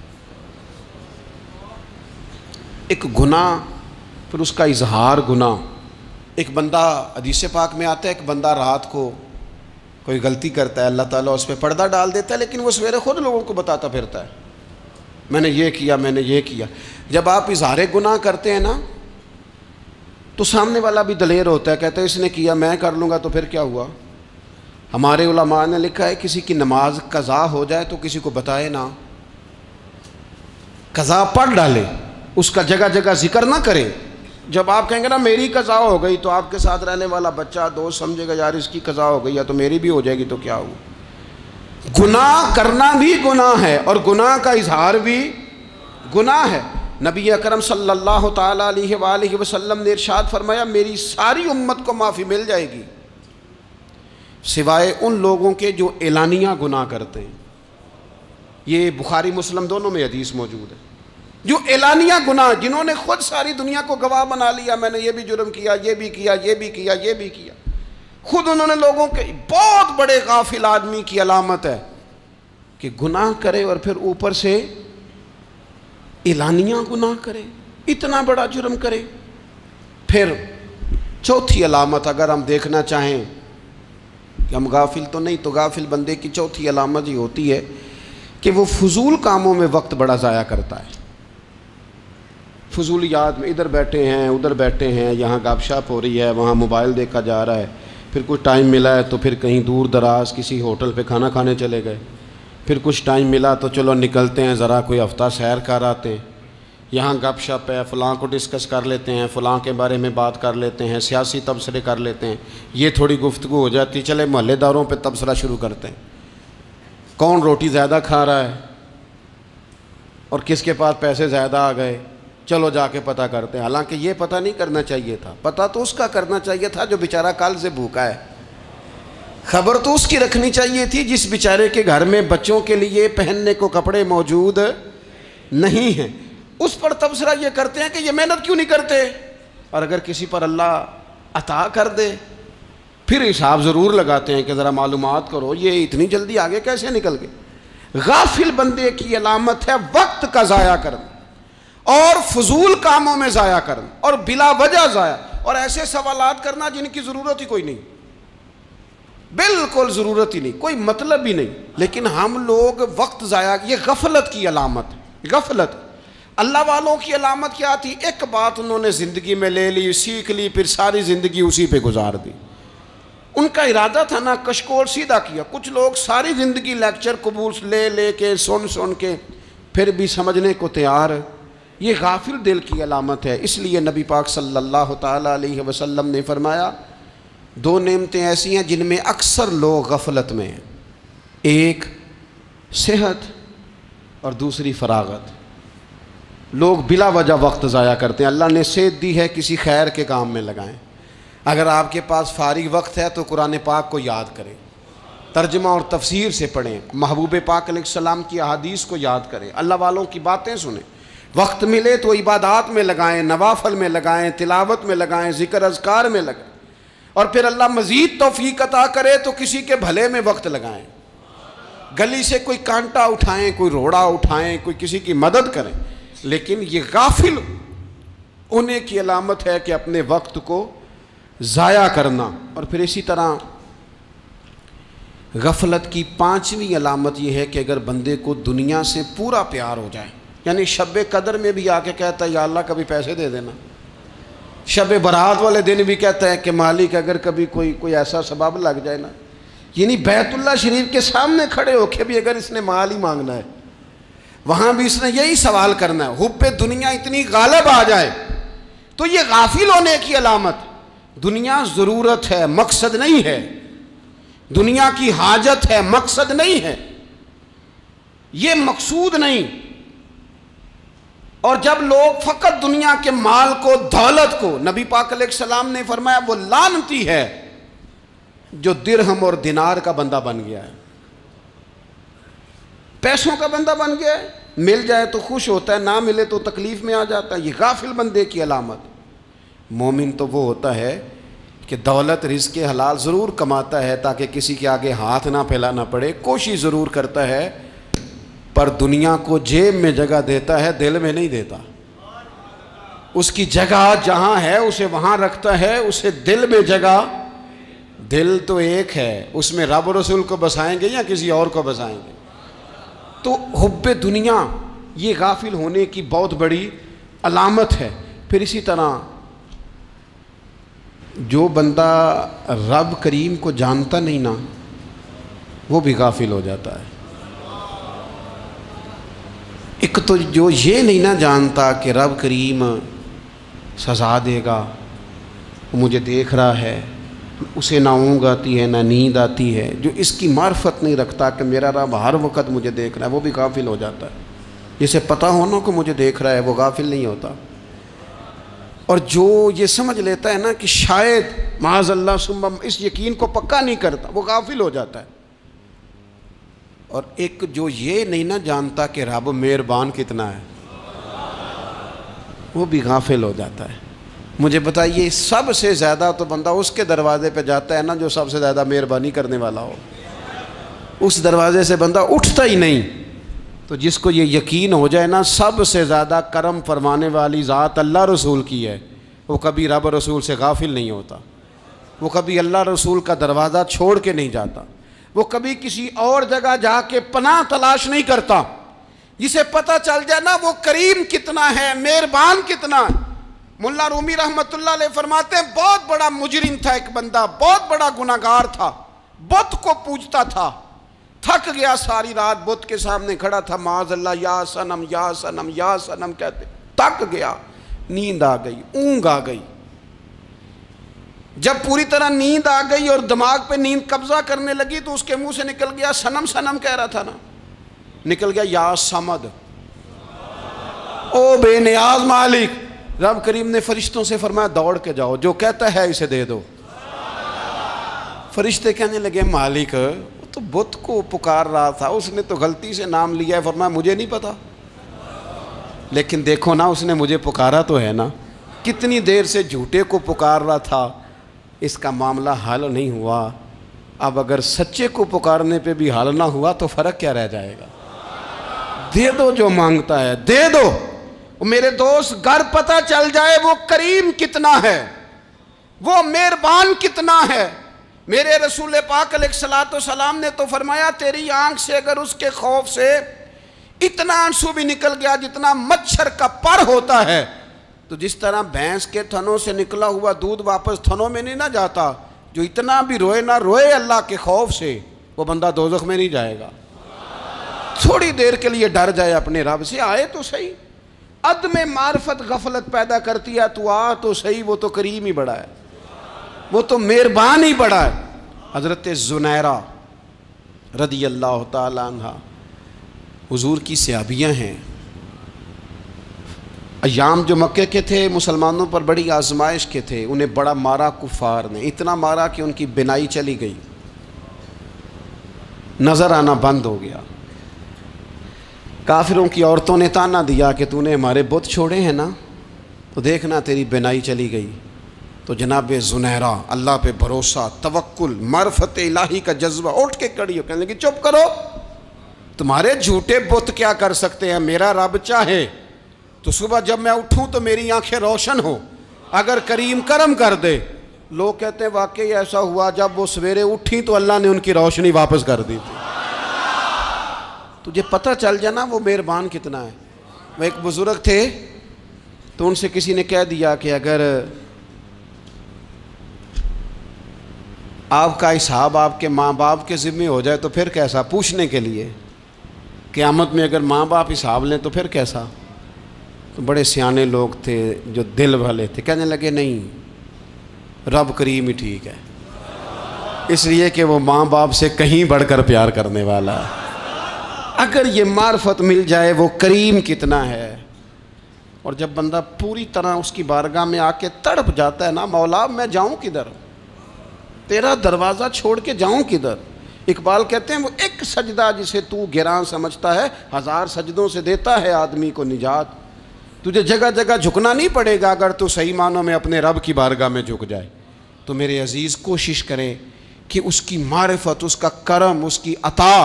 ایک گناہ پھر اس کا اظہار گناہ، ایک بندہ حدیث پاک میں آتا ہے ایک بندہ رات کو کوئی غلطی کرتا ہے، اللہ تعالیٰ اس پہ پردہ ڈال دیتا ہے، لیکن وہ سویرے خود لوگوں کو بتاتا پھرتا ہے میں نے یہ کیا، میں نے یہ کیا۔ جب آپ اظہار گناہ کرتے ہیں نا تو سامنے والا بھی دلیر ہوتا ہے، کہتا ہے اس نے کیا میں کر لوں گا تو پھر کیا ہوا۔ ہمارے علماء نے لکھا ہے کسی کی نماز قضا ہو جائے تو کسی کو بتائے نہ، قضا پڑھ ڈالے، اس کا جگہ جگہ ذکر نہ کرے۔ جب آپ کہیں گے نا میری قضا ہو گئی تو آپ کے ساتھ رہنے والا بچہ دوست سمجھے گا یار اس کی قضا ہو گئی ہے تو میری بھی ہو جائے گی تو کیا ہوا۔ گناہ کرنا بھی گناہ ہے اور گناہ کا اظہار بھی گناہ ہے۔ نبی اکرم صلی اللہ تعالیٰ علیہ وآلہ وسلم نے ارشاد فرمایا میری ساری امت کو معافی مل جائے گی سوائے ان لوگوں کے جو اعلانیہ گناہ کرتے ہیں۔ یہ بخاری مسلم دونوں میں حدیث موجود ہے۔ جو اعلانیہ گناہ، جنہوں نے خود ساری دنیا کو گواہ بنا لیا میں نے یہ بھی جرم کیا، یہ بھی کیا، یہ بھی کیا، یہ بھی کیا، خود انہوں نے لوگوں کے، بہت بڑے غافل آدمی کی علامت ہے کہ گناہ کرے اور پھر اوپر سے اعلانیہ گناہ کرے، اتنا بڑا جرم کرے۔ پھر چوتھی علامت اگر ہم دیکھنا چاہیں کہ ہم غافل تو نہیں، تو غافل بندے کی چوتھی علامت یہ ہوتی ہے کہ وہ فضول کاموں میں وقت بڑا ضائع کرتا ہے، فضولیات میں، ادھر بیٹھے ہیں ادھر بیٹھے ہیں، یہاں گپ شپ ہو رہی ہے، وہاں موبائل دیکھا جا رہا ہے، پھر کچھ ٹائم ملا ہے تو پھر کہیں دور دراز کسی ہوٹل پہ کھانا کھانے چلے گئے، پھر کچھ ٹائم ملا تو چلو نکلتے ہیں ذرا کوئی ہفتہ سیر کر آتے ہیں، یہاں گپ شپ ہے، فلاں کو ڈسکس کر لیتے ہیں، فلاں کے بارے میں بات کر لیتے ہیں، سیاسی تبصرے کر لیتے ہیں، یہ تھوڑی گفتگو ہو جاتی، چلے محلے داروں پہ تبصرہ شروع کرتے ہیں، کون روٹی زیادہ کھا رہا ہے اور کس کے پاس پیسے زیادہ آ گئے، چلو جا کے پتہ کرتے ہیں، حالانکہ یہ پتہ نہیں کرنا چاہیے تھا، پتہ تو اس کا کرنا چاہیے تھا جو بیچارہ کل سے بھوکا ہے، خبر تو اس کی رکھنی چاہیے تھی جس بیچارے کے گھر میں بچوں کے لیے پہننے کو کپڑے موجود نہیں ہیں، اس پر تبصرہ یہ کرتے ہیں کہ یہ محنت کیوں نہیں کرتے، اور اگر کسی پر اللہ عطا کر دے پھر حساب ضرور لگاتے ہیں کہ ذرا معلومات کرو یہ اتنی جلدی آگے کیسے نکل گئے۔ غافل بندے کی علامت ہے وقت کا ضائع کرنا اور فضول کاموں میں ضائع کرنا اور بلا وجہ ضائع، اور ایسے سوالات کرنا جن کی ضرورت ہی کوئی نہیں، بالکل ضرورت ہی نہیں، کوئی مطلب ہی نہیں، لیکن ہم لوگ وقت ضائع، یہ غفلت کی علامت، غفلت۔ اللہ والوں کی علامت کیا تھی؟ ایک بات انہوں نے زندگی میں لے لی، سیکھ لی، پھر ساری زندگی اسی پہ گزار دی، ان کا ارادہ تھا نا کشکول سیدھا کیا۔ کچھ لوگ ساری زندگی لیکچر قبول لے کے سن کے پھر بھی سمجھنے کو تیار، یہ غافل دل کی علامت ہے۔ اس لیے نبی پاک صلی اللہ تعالیٰ علیہ وسلم نے فرمایا دو نعمتیں ایسی ہیں جن میں اکثر لوگ غفلت میں ہیں، ایک صحت اور دوسری فراغت۔ لوگ بلا وجہ وقت ضائع کرتے ہیں، اللہ نے صحت دی ہے کسی خیر کے کام میں لگائیں، اگر آپ کے پاس فارغ وقت ہے تو قرآن پاک کو یاد کریں، ترجمہ اور تفسیر سے پڑھیں، محبوب پاک علیہ السلام کی احادیث کو یاد کریں، اللہ والوں کی باتیں سنیں، وقت ملے تو عبادات میں لگائیں، نوافل میں لگائیں، تلاوت میں لگائیں، ذکر اذکار میں لگائیں، اور پھر اللہ مزید توفیق عطا کرے تو کسی کے بھلے میں وقت لگائیں، گلی سے کوئی کانٹا اٹھائیں، کوئی روڑا اٹھائیں، کوئی کسی کی مدد کریں، لیکن یہ غافل ہونے کی علامت ہے کہ اپنے وقت کو ضائع کرنا۔ اور پھر اسی طرح غفلت کی پانچویں علامت یہ ہے کہ اگر بندے کو دنیا سے پورا پیار ہو جائے، یعنی شب قدر میں بھی آ کے کہتا ہے یا اللہ کبھی پیسے دے دینا، شب برات والے دن بھی کہتا ہے کہ مالک اگر کبھی کوئی ایسا سبب لگ جائے نا، یعنی بیت اللہ شریف کے سامنے کھڑے ہو کے بھی اگر اس نے مال ہی مانگنا ہے وہاں بھی اس نے یہی سوال کرنا ہے، حب دنیا اتنی غالب آ جائے تو یہ غافل ہونے کی علامت۔ دنیا ضرورت ہے، مقصد نہیں ہے، دنیا کی حاجت ہے، مقصد نہیں ہے، یہ مقصود نہیں۔ اور جب لوگ فقط دنیا کے مال کو، دولت کو، نبی پاک علیہ السلام نے فرمایا وہ لعنتی ہے جو درہم اور دینار کا بندہ بن گیا ہے، پیسوں کا بندہ بن گیا ہے، مل جائے تو خوش ہوتا ہے، نہ ملے تو تکلیف میں آ جاتا ہے، یہ غافل بندے کی علامت۔ مومن تو وہ ہوتا ہے کہ دولت رزق حلال ضرور کماتا ہے تاکہ کسی کے آگے ہاتھ نہ پھیلانا پڑے، کوشش ضرور کرتا ہے، پر دنیا کو جیب میں جگہ دیتا ہے، دل میں نہیں دیتا، اس کی جگہ جہاں ہے اسے وہاں رکھتا ہے، اسے دل میں جگہ، دل تو ایک ہے، اس میں رب و رسول کو بسائیں گے یا کسی اور کو بسائیں گے؟ تو حب دنیا یہ غافل ہونے کی بہت بڑی علامت ہے۔ پھر اسی طرح جو بندہ رب کریم کو جانتا نہیں نا وہ بھی غافل ہو جاتا ہے۔ ایک تو جو یہ نہیں نہ جانتا کہ رب کریم سزا دے گا، وہ مجھے دیکھ رہا ہے، اسے نہ اونگ آتی ہے نہ نیند آتی ہے، جو اس کی معرفت نہیں رکھتا کہ میرا رب ہر وقت مجھے دیکھ رہا ہے، وہ بھی غافل ہو جاتا ہے۔ جسے پتہ ہونا کہ مجھے دیکھ رہا ہے وہ غافل نہیں ہوتا۔ اور جو یہ سمجھ لیتا ہے نا کہ شاید معاذ اللہ ثم، اس یقین کو پکا نہیں کرتا، وہ غافل ہو جاتا ہے۔ اور ایک جو یہ نہیں نہ جانتا کہ رب مہربان کتنا ہے، وہ بھی غافل ہو جاتا ہے۔ مجھے بتائیے سب سے زیادہ تو بندہ اس کے دروازے پہ جاتا ہے نا جو سب سے زیادہ مہربانی کرنے والا ہو، اس دروازے سے بندہ اٹھتا ہی نہیں۔ تو جس کو یہ یقین ہو جائے نا سب سے زیادہ کرم فرمانے والی ذات اللہ رسول کی ہے، وہ کبھی رب رسول سے غافل نہیں ہوتا۔ وہ کبھی اللہ رسول کا دروازہ چھوڑ کے نہیں جاتا، وہ کبھی کسی اور جگہ جا کے پناہ تلاش نہیں کرتا۔ جسے پتہ چل جائے نا وہ کریم کتنا ہے، مہربان کتنا ہے۔ ملا رومی رحمت اللہ علیہ فرماتے ہیں بہت بڑا مجرم تھا ایک بندہ، بہت بڑا گناہگار تھا، بت کو پوجتا تھا، تھک گیا، ساری رات بت کے سامنے کھڑا تھا، معاذ اللہ یا صنم یا صنم یا صنم کہتے، تھک گیا، نیند آ گئی، اونگ آ گئی۔ جب پوری طرح نیند آ گئی اور دماغ پہ نیند قبضہ کرنے لگی تو اس کے منہ سے نکل گیا، صنم صنم کہہ رہا تھا نا، نکل گیا یا صمد، او بے نیاز مالک۔ رب کریم نے فرشتوں سے فرمایا دوڑ کے جاؤ، جو کہتا ہے اسے دے دو۔ فرشتے کہنے لگے مالک وہ تو بت کو پکار رہا تھا، اس نے تو غلطی سے نام لیا ہے۔ فرمایا مجھے نہیں پتا، لیکن دیکھو نا اس نے مجھے پکارا تو ہے نا، کتنی دیر سے جھوٹے کو پکار رہا تھا، اس کا معاملہ حل نہیں ہوا، اب اگر سچے کو پکارنے پہ بھی حل نہ ہوا تو فرق کیا رہ جائے گا؟ دے دو جو مانگتا ہے، دے دو۔ میرے دوست گر پتہ چل جائے وہ کریم کتنا ہے، وہ مہربان کتنا ہے۔ میرے رسول پاک علیہ الصلوۃ والسلام نے تو فرمایا تیری آنکھ سے اگر اس کے خوف سے اتنا آنسو بھی نکل گیا جتنا مچھر کا پر ہوتا ہے، تو جس طرح بھینس کے تھنوں سے نکلا ہوا دودھ واپس تھنوں میں نہیں نہ جاتا، جو اتنا بھی روئے نہ روئے اللہ کے خوف سے، وہ بندہ دوزخ میں نہیں جائے گا۔ تھوڑی دیر کے لیے ڈر جائے اپنے رب سے، آئے تو صحیح۔ عدم معرفت غفلت پیدا کرتی ہے، تو آ تو صحیح، وہ تو کریم ہی بڑا ہے، وہ تو مہربان ہی بڑا ہے۔ حضرت زنیرہ رضی اللہ تعالی عنہ حضور کی صحابیاں ہیں۔ ایام جو مکے کے تھے مسلمانوں پر بڑی آزمائش کے تھے، انہیں بڑا مارا کفار نے، اتنا مارا کہ ان کی بینائی چلی گئی، نظر آنا بند ہو گیا۔ کافروں کی عورتوں نے تانا دیا کہ تو نے ہمارے بت چھوڑے ہیں نا، تو دیکھنا تیری بینائی چلی گئی۔ تو جناب زنیرہ اللہ پہ بھروسہ، توکل، معرفت الہی کا جذبہ، اٹھ کے کھڑی ہو کہنے لگی چپ کرو، تمہارے جھوٹے بت کیا کر سکتے ہیں، میرا رب چاہے تو صبح جب میں اٹھوں تو میری آنکھیں روشن ہو، اگر کریم کرم کر دے۔ لوگ کہتے ہیں واقعی ایسا ہوا، جب وہ سویرے اٹھی تو اللہ نے ان کی روشنی واپس کر دی تھی۔ تجھے پتہ چل جانا وہ مہربان کتنا ہے۔ وہ ایک بزرگ تھے تو ان سے کسی نے کہہ دیا کہ اگر آپ کا حساب آپ کے ماں باپ کے ذمہ ہو جائے تو پھر کیسا، پوچھنے کے لیے قیامت میں اگر ماں باپ حساب لیں تو پھر کیسا۔ تو بڑے سیانے لوگ تھے جو دل والے تھے، کہنے لگے نہیں، رب کریم ہی ٹھیک ہے، اس لیے کہ وہ ماں باپ سے کہیں بڑھ کر پیار کرنے والا ہے۔ اگر یہ معرفت مل جائے وہ کریم کتنا ہے۔ اور جب بندہ پوری طرح اس کی بارگاہ میں آ کے تڑپ جاتا ہے نا، مولا میں جاؤں کدھر، تیرا دروازہ چھوڑ کے جاؤں کدھر۔ اقبال کہتے ہیں وہ ایک سجدہ جسے تو گراں سمجھتا ہے، 1000 سجدوں سے دیتا ہے آدمی کو نجات۔ تجھے جگہ جگہ جھکنا نہیں پڑے گا اگر تو صحیح معنوں میں اپنے رب کی بارگاہ میں جھک جائے۔ تو میرے عزیز کوشش کریں کہ اس کی معرفت، اس کا کرم، اس کی عطا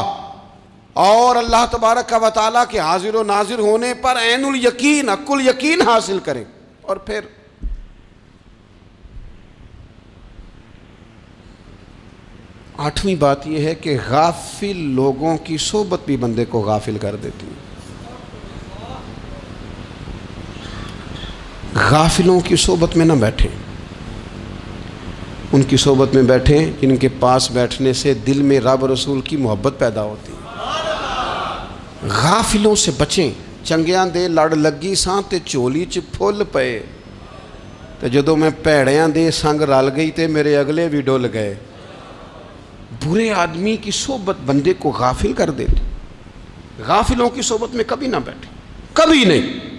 اور اللہ تبارک و تعالیٰ کے حاضر و ناظر ہونے پر عین الیقین، حق الیقین حاصل کریں۔ اور پھر آٹھویں بات یہ ہے کہ غافل لوگوں کی صحبت بھی بندے کو غافل کر دیتی ہے۔ غافلوں کی صحبت میں نہ بیٹھیں، ان کی صحبت میں بیٹھیں جن کے پاس بیٹھنے سے دل میں رب رسول کی محبت پیدا ہوتی ہے۔ غافلوں سے بچیں۔ چنگیاں دے لڑ لگی ساں تے چولی چ پھل پئے، تے جدوں میں پیڑیاں دے سنگ رل گئی تے میرے اگلے بھی ڈول گئے۔ برے آدمی کی صحبت بندے کو غافل کر دیتی۔ غافلوں کی صحبت میں کبھی نہ بیٹھیں، کبھی نہیں۔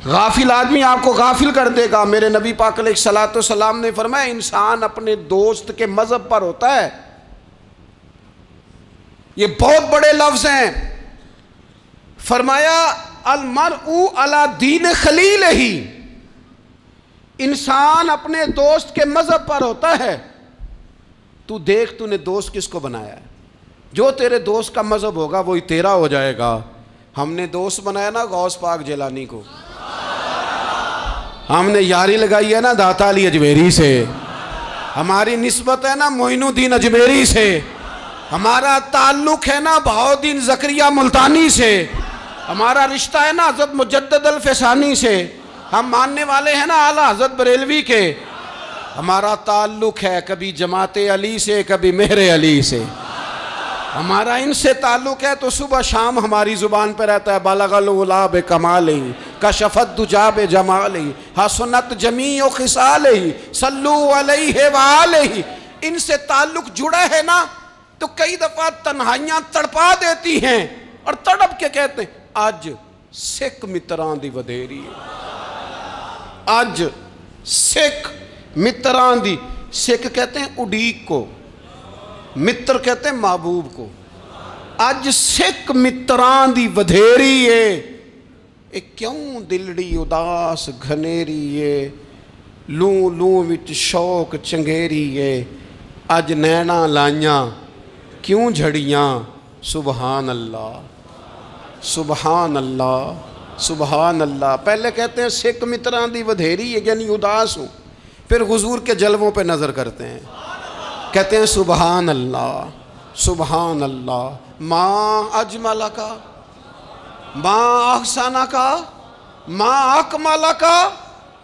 غافل آدمی آپ کو غافل کر دے گا۔ میرے نبی پاک علیہ الصلوۃ والسلام نے فرمایا انسان اپنے دوست کے مذہب پر ہوتا ہے۔ یہ بہت بڑے لفظ ہیں۔ فرمایا المرء علی دین خلیلہ، انسان اپنے دوست کے مذہب پر ہوتا ہے۔ تو دیکھ تو نے دوست کس کو بنایا ہے، جو تیرے دوست کا مذہب ہوگا وہی تیرا ہو جائے گا۔ ہم نے دوست بنایا نا غوث پاک جیلانی کو، ہم نے یاری لگائی ہے نا داتا علی اجمیری سے، ہماری نسبت ہے نا معین الدین اجمیری سے، ہمارا تعلق ہے نا بہاؤالدین زکریا ملتانی سے، ہمارا رشتہ ہے نا حضرت مجدد الفسانی سے، ہم ماننے والے ہیں نا اعلیٰ حضرت بریلوی کے، ہمارا تعلق ہے کبھی جماعت علی سے کبھی مہر علی سے، ہمارا ان سے تعلق ہے تو صبح شام ہماری زبان پہ رہتا ہے بالغ العلا بکمالہ کشف الدجی بجمالہ حسنت جمیع خصالہ صلو علیہ وآلہ۔ ان سے تعلق جڑا ہے نا تو کئی دفعہ تنہائیاں تڑپا دیتی ہیں اور تڑپ کے کہتے ہیں آج سکھ متران دی ودھیری ہے، آج سکھ متران دی، سکھ کہتے ہیں اڈیق کو، متر کہتے ہیں محبوب کو، آج سکھ متران دی ودھیری ہے، ایک کیوں دلڑی اداس گھنیری ہے، لوں لوں وچ شوق چنگیری ہے، آج نینا لائیاں کیوں جھڑیاں، سبحان اللہ سبحان اللہ سبحان اللہ۔ پہلے کہتے ہیں سکھ متران دی ودھیری ہے یعنی اداس ہوں، پھر حضور کے جلووں پہ نظر کرتے ہیں، کہتے ہیں سبحان اللہ سبحان اللہ، ماں اجمل کا ماں احسانہ کا ماں اکمالہ کا،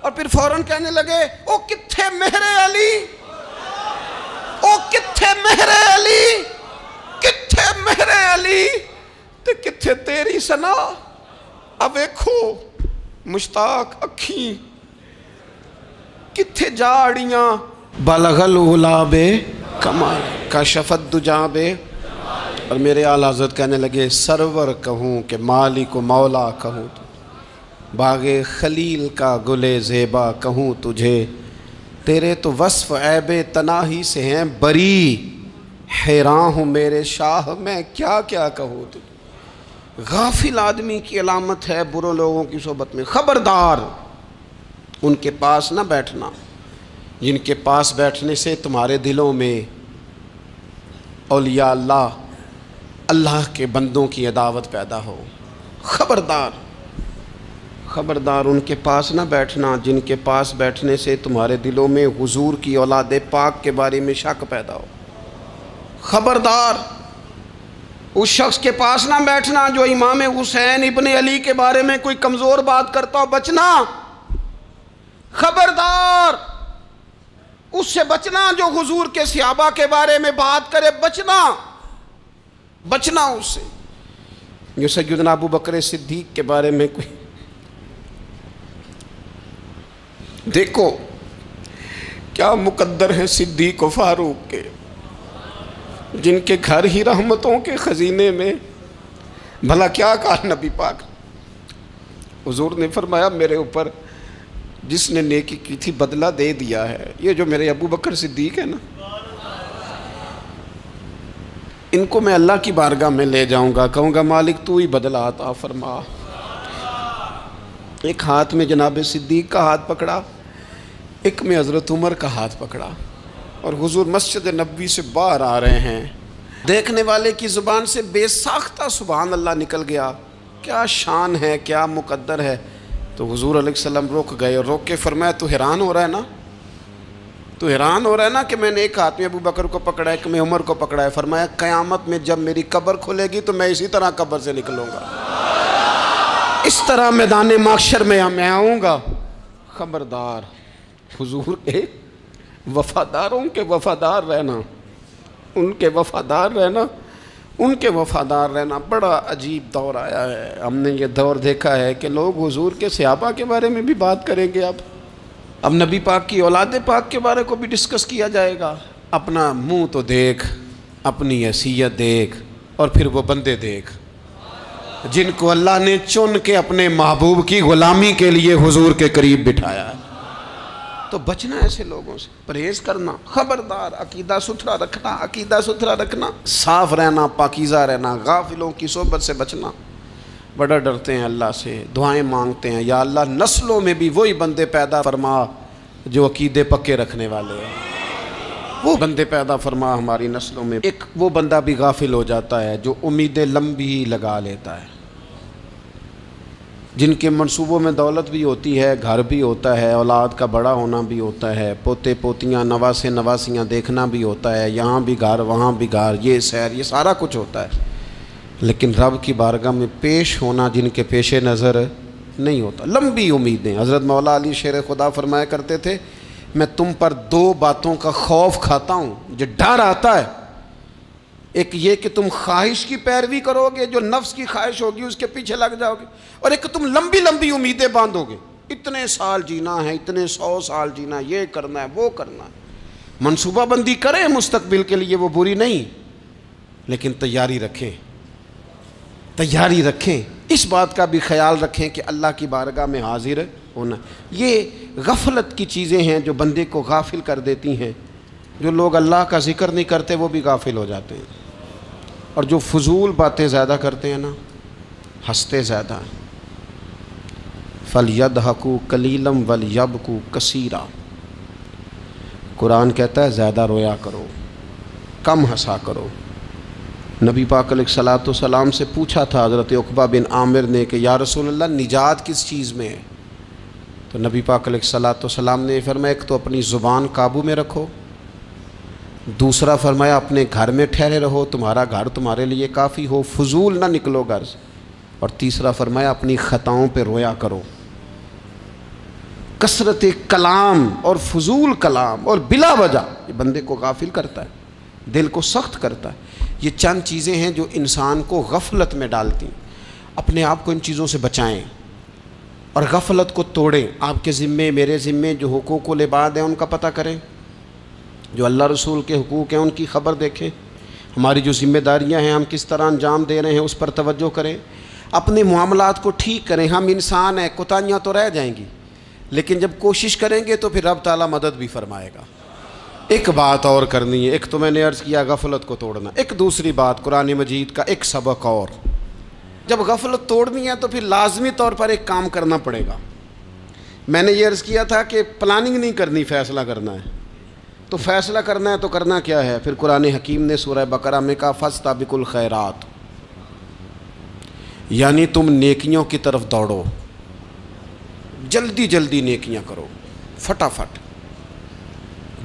اور پھر فوراً کہنے لگے او کتھے مہر علی، او کتھے مہر علی، کتھے مہر علی تے کتھے تیری سنا، اب ایکھو مشتاق اکھیں کتھے جاڑیاں، بلغ العلا بکمال کشف الدجی بے، اور میرے اعلیٰ حضرت کہنے لگے سرور کہوں کہ مالک و مولا کہوں تو، باغ خلیل کا گلے زیبا کہوں تجھے، تیرے تو وصف عیب تناہی سے ہیں بری، حیران ہوں میرے شاہ میں کیا کیا کہوں تجھے۔ غافل آدمی کی علامت ہے برے لوگوں کی صحبت میں، خبردار ان کے پاس نہ بیٹھنا جن کے پاس بیٹھنے سے تمہارے دلوں میں اولیاء اللہ اللہ کے بندوں کی عداوت پیدا ہو، خبردار خبردار ان کے پاس نہ بیٹھنا جن کے پاس بیٹھنے سے تمہارے دلوں میں حضور کی اولاد پاک کے بارے میں شک پیدا ہو، خبردار اس شخص کے پاس نہ بیٹھنا جو امام حسین ابن علی کے بارے میں کوئی کمزور بات کرتا ہو، بچنا، خبردار اس سے بچنا جو حضور کے صحابہ کے بارے میں بات کرے، بچنا بچنا اس سے، جو سیدنا ابو بکر صدیق کے بارے میں کوئی، دیکھو کیا مقدر ہے صدیق و فاروق کے، جن کے گھر ہی رحمتوں کے خزینے میں، بھلا کیا کہا نبی پاک، حضور نے فرمایا میرے اوپر جس نے نیکی کی تھی بدلہ دے دیا ہے، یہ جو میرے ابو بکر صدیق ہے نا، ان کو میں اللہ کی بارگاہ میں لے جاؤں گا، کہوں گا مالک تو ہی بدلہ عطا فرما۔ ایک ہاتھ میں جناب صدیق کا ہاتھ پکڑا، ایک میں حضرت عمر کا ہاتھ پکڑا، اور حضور مسجد نبوی سے باہر آ رہے ہیں، دیکھنے والے کی زبان سے بے ساختہ سبحان اللہ نکل گیا، کیا شان ہے کیا مقدر ہے، تو حضور علیہ السلام رک گئے، اور روک کے فرمایا تو حیران ہو رہا ہے نا، تو حیران ہو رہا ہے نا کہ میں نے ایک ہاتھ میں ابو بکر کو پکڑا ہے، ایک میں عمر کو پکڑا ہے، فرمایا قیامت میں جب میری قبر کھلے گی تو میں اسی طرح قبر سے نکلوں گا، اس طرح میدان محشر میں آؤں گا، خبردار حضور کے وفاداروں کے وفادار رہنا، ان کے وفادار رہنا، ان کے وفادار رہنا۔ بڑا عجیب دور آیا ہے، ہم نے یہ دور دیکھا ہے کہ لوگ حضور کے صحابہ کے بارے میں بھی بات کریں گے، اب نبی پاک کی اولاد پاک کے بارے کو بھی ڈسکس کیا جائے گا۔ اپنا منہ تو دیکھ، اپنی حیثیت دیکھ، اور پھر وہ بندے دیکھ جن کو اللہ نے چن کے اپنے محبوب کی غلامی کے لیے حضور کے قریب بٹھایا ہے۔ تو بچنا ایسے لوگوں سے، پرہیز کرنا، خبردار عقیدہ ستھرا رکھنا، عقیدہ ستھرا رکھنا، صاف رہنا، پاکیزہ رہنا، غافلوں کی صحبت سے بچنا۔ بڑا ڈرتے ہیں اللہ سے، دعائیں مانگتے ہیں، یا اللہ نسلوں میں بھی وہی بندے پیدا فرما جو عقیدے پکے رکھنے والے ہیں، وہ بندے پیدا فرما ہماری نسلوں میں۔ ایک وہ بندہ بھی غافل ہو جاتا ہے جو امیدیں لمبی لگا لیتا ہے، جن کے منصوبوں میں دولت بھی ہوتی ہے، گھر بھی ہوتا ہے، اولاد کا بڑا ہونا بھی ہوتا ہے، پوتے پوتیاں نواسے نواسیاں دیکھنا بھی ہوتا ہے، یہاں بھی گھر وہاں بھی گھر، یہ سیر، یہ سارا کچھ ہوتا ہے، لیکن رب کی بارگاہ میں پیش ہونا جن کے پیش نظر نہیں ہوتا۔ لمبی امیدیں۔ حضرت مولا علی شیر خدا فرمایا کرتے تھے، میں تم پر دو باتوں کا خوف کھاتا ہوں، جو ڈر آتا ہے، ایک یہ کہ تم خواہش کی پیروی کرو گے، جو نفس کی خواہش ہوگی اس کے پیچھے لگ جاؤ گے، اور ایک کہ تم لمبی لمبی امیدیں باندھو گے، اتنے سال جینا ہے، اتنے 100 سال جینا، یہ کرنا ہے وہ کرنا ہے۔ منصوبہ بندی کریں مستقبل کے لیے، وہ بری نہیں، لیکن تیاری رکھیں، تیاری رکھیں، اس بات کا بھی خیال رکھیں کہ اللہ کی بارگاہ میں حاضر ہونا۔ یہ غفلت کی چیزیں ہیں جو بندے کو غافل کر دیتی ہیں۔ جو لوگ اللہ کا ذکر نہیں کرتے وہ بھی غافل ہو جاتے ہیں، اور جو فضول باتیں زیادہ کرتے ہیں نا، ہنستے زیادہ ہیں۔ فَلْيَضْحَكُوا قَلِيلًا وَلْيَبْكُوا كَثِيرًا، قرآن کہتا ہے زیادہ رویا کرو، کم ہنسا کرو۔ نبی پاک علیہ الصلوۃ والسلام سے پوچھا تھا حضرت عقبہ بن عامر نے کہ یا رسول اللہ نجات کس چیز میں ہے؟ تو نبی پاک علیہ الصلوۃ والسلام نے فرمایا ایک تو اپنی زبان قابو میں رکھو، دوسرا فرمایا اپنے گھر میں ٹھہرے رہو، تمہارا گھر تمہارے لیے کافی ہو، فضول نہ نکلو گھر سے، اور تیسرا فرمایا اپنی خطاؤں پہ رویا کرو۔ کثرت کلام اور فضول کلام اور بلا وجہ یہ بندے کو غافل کرتا ہے، دل کو سخت کرتا ہے۔ یہ چند چیزیں ہیں جو انسان کو غفلت میں ڈالتی ہیں۔ اپنے آپ کو ان چیزوں سے بچائیں اور غفلت کو توڑیں۔ آپ کے ذمے، میرے ذمے جو حقوق العباد ہیں ان کا پتہ کریں، جو اللہ رسول کے حقوق ہیں ان کی خبر دیکھیں، ہماری جو ذمہ داریاں ہیں ہم کس طرح انجام دے رہے ہیں اس پر توجہ کریں، اپنے معاملات کو ٹھیک کریں۔ ہم انسان ہیں، کوتاہیاں تو رہ جائیں گی، لیکن جب کوشش کریں گے تو پھر رب تعالیٰ مدد بھی فرمائے گا۔ ایک بات اور کرنی ہے، ایک تو میں نے عرض کیا غفلت کو توڑنا، ایک دوسری بات قرآن مجید کا ایک سبق اور، جب غفلت توڑنی ہے تو پھر لازمی طور پر ایک کام کرنا پڑے گا۔ میں نے یہ عرض کیا تھا کہ پلاننگ نہیں کرنی، فیصلہ کرنا ہے۔ تو فیصلہ کرنا ہے تو کرنا کیا ہے؟ پھر قرآن حکیم نے سورہ بقرہ میں کہا فَاسْتَبِقُوا الْخَيْرَاتِ، یعنی تم نیکیوں کی طرف دوڑو، جلدی جلدی نیکیاں کرو، فٹافٹ،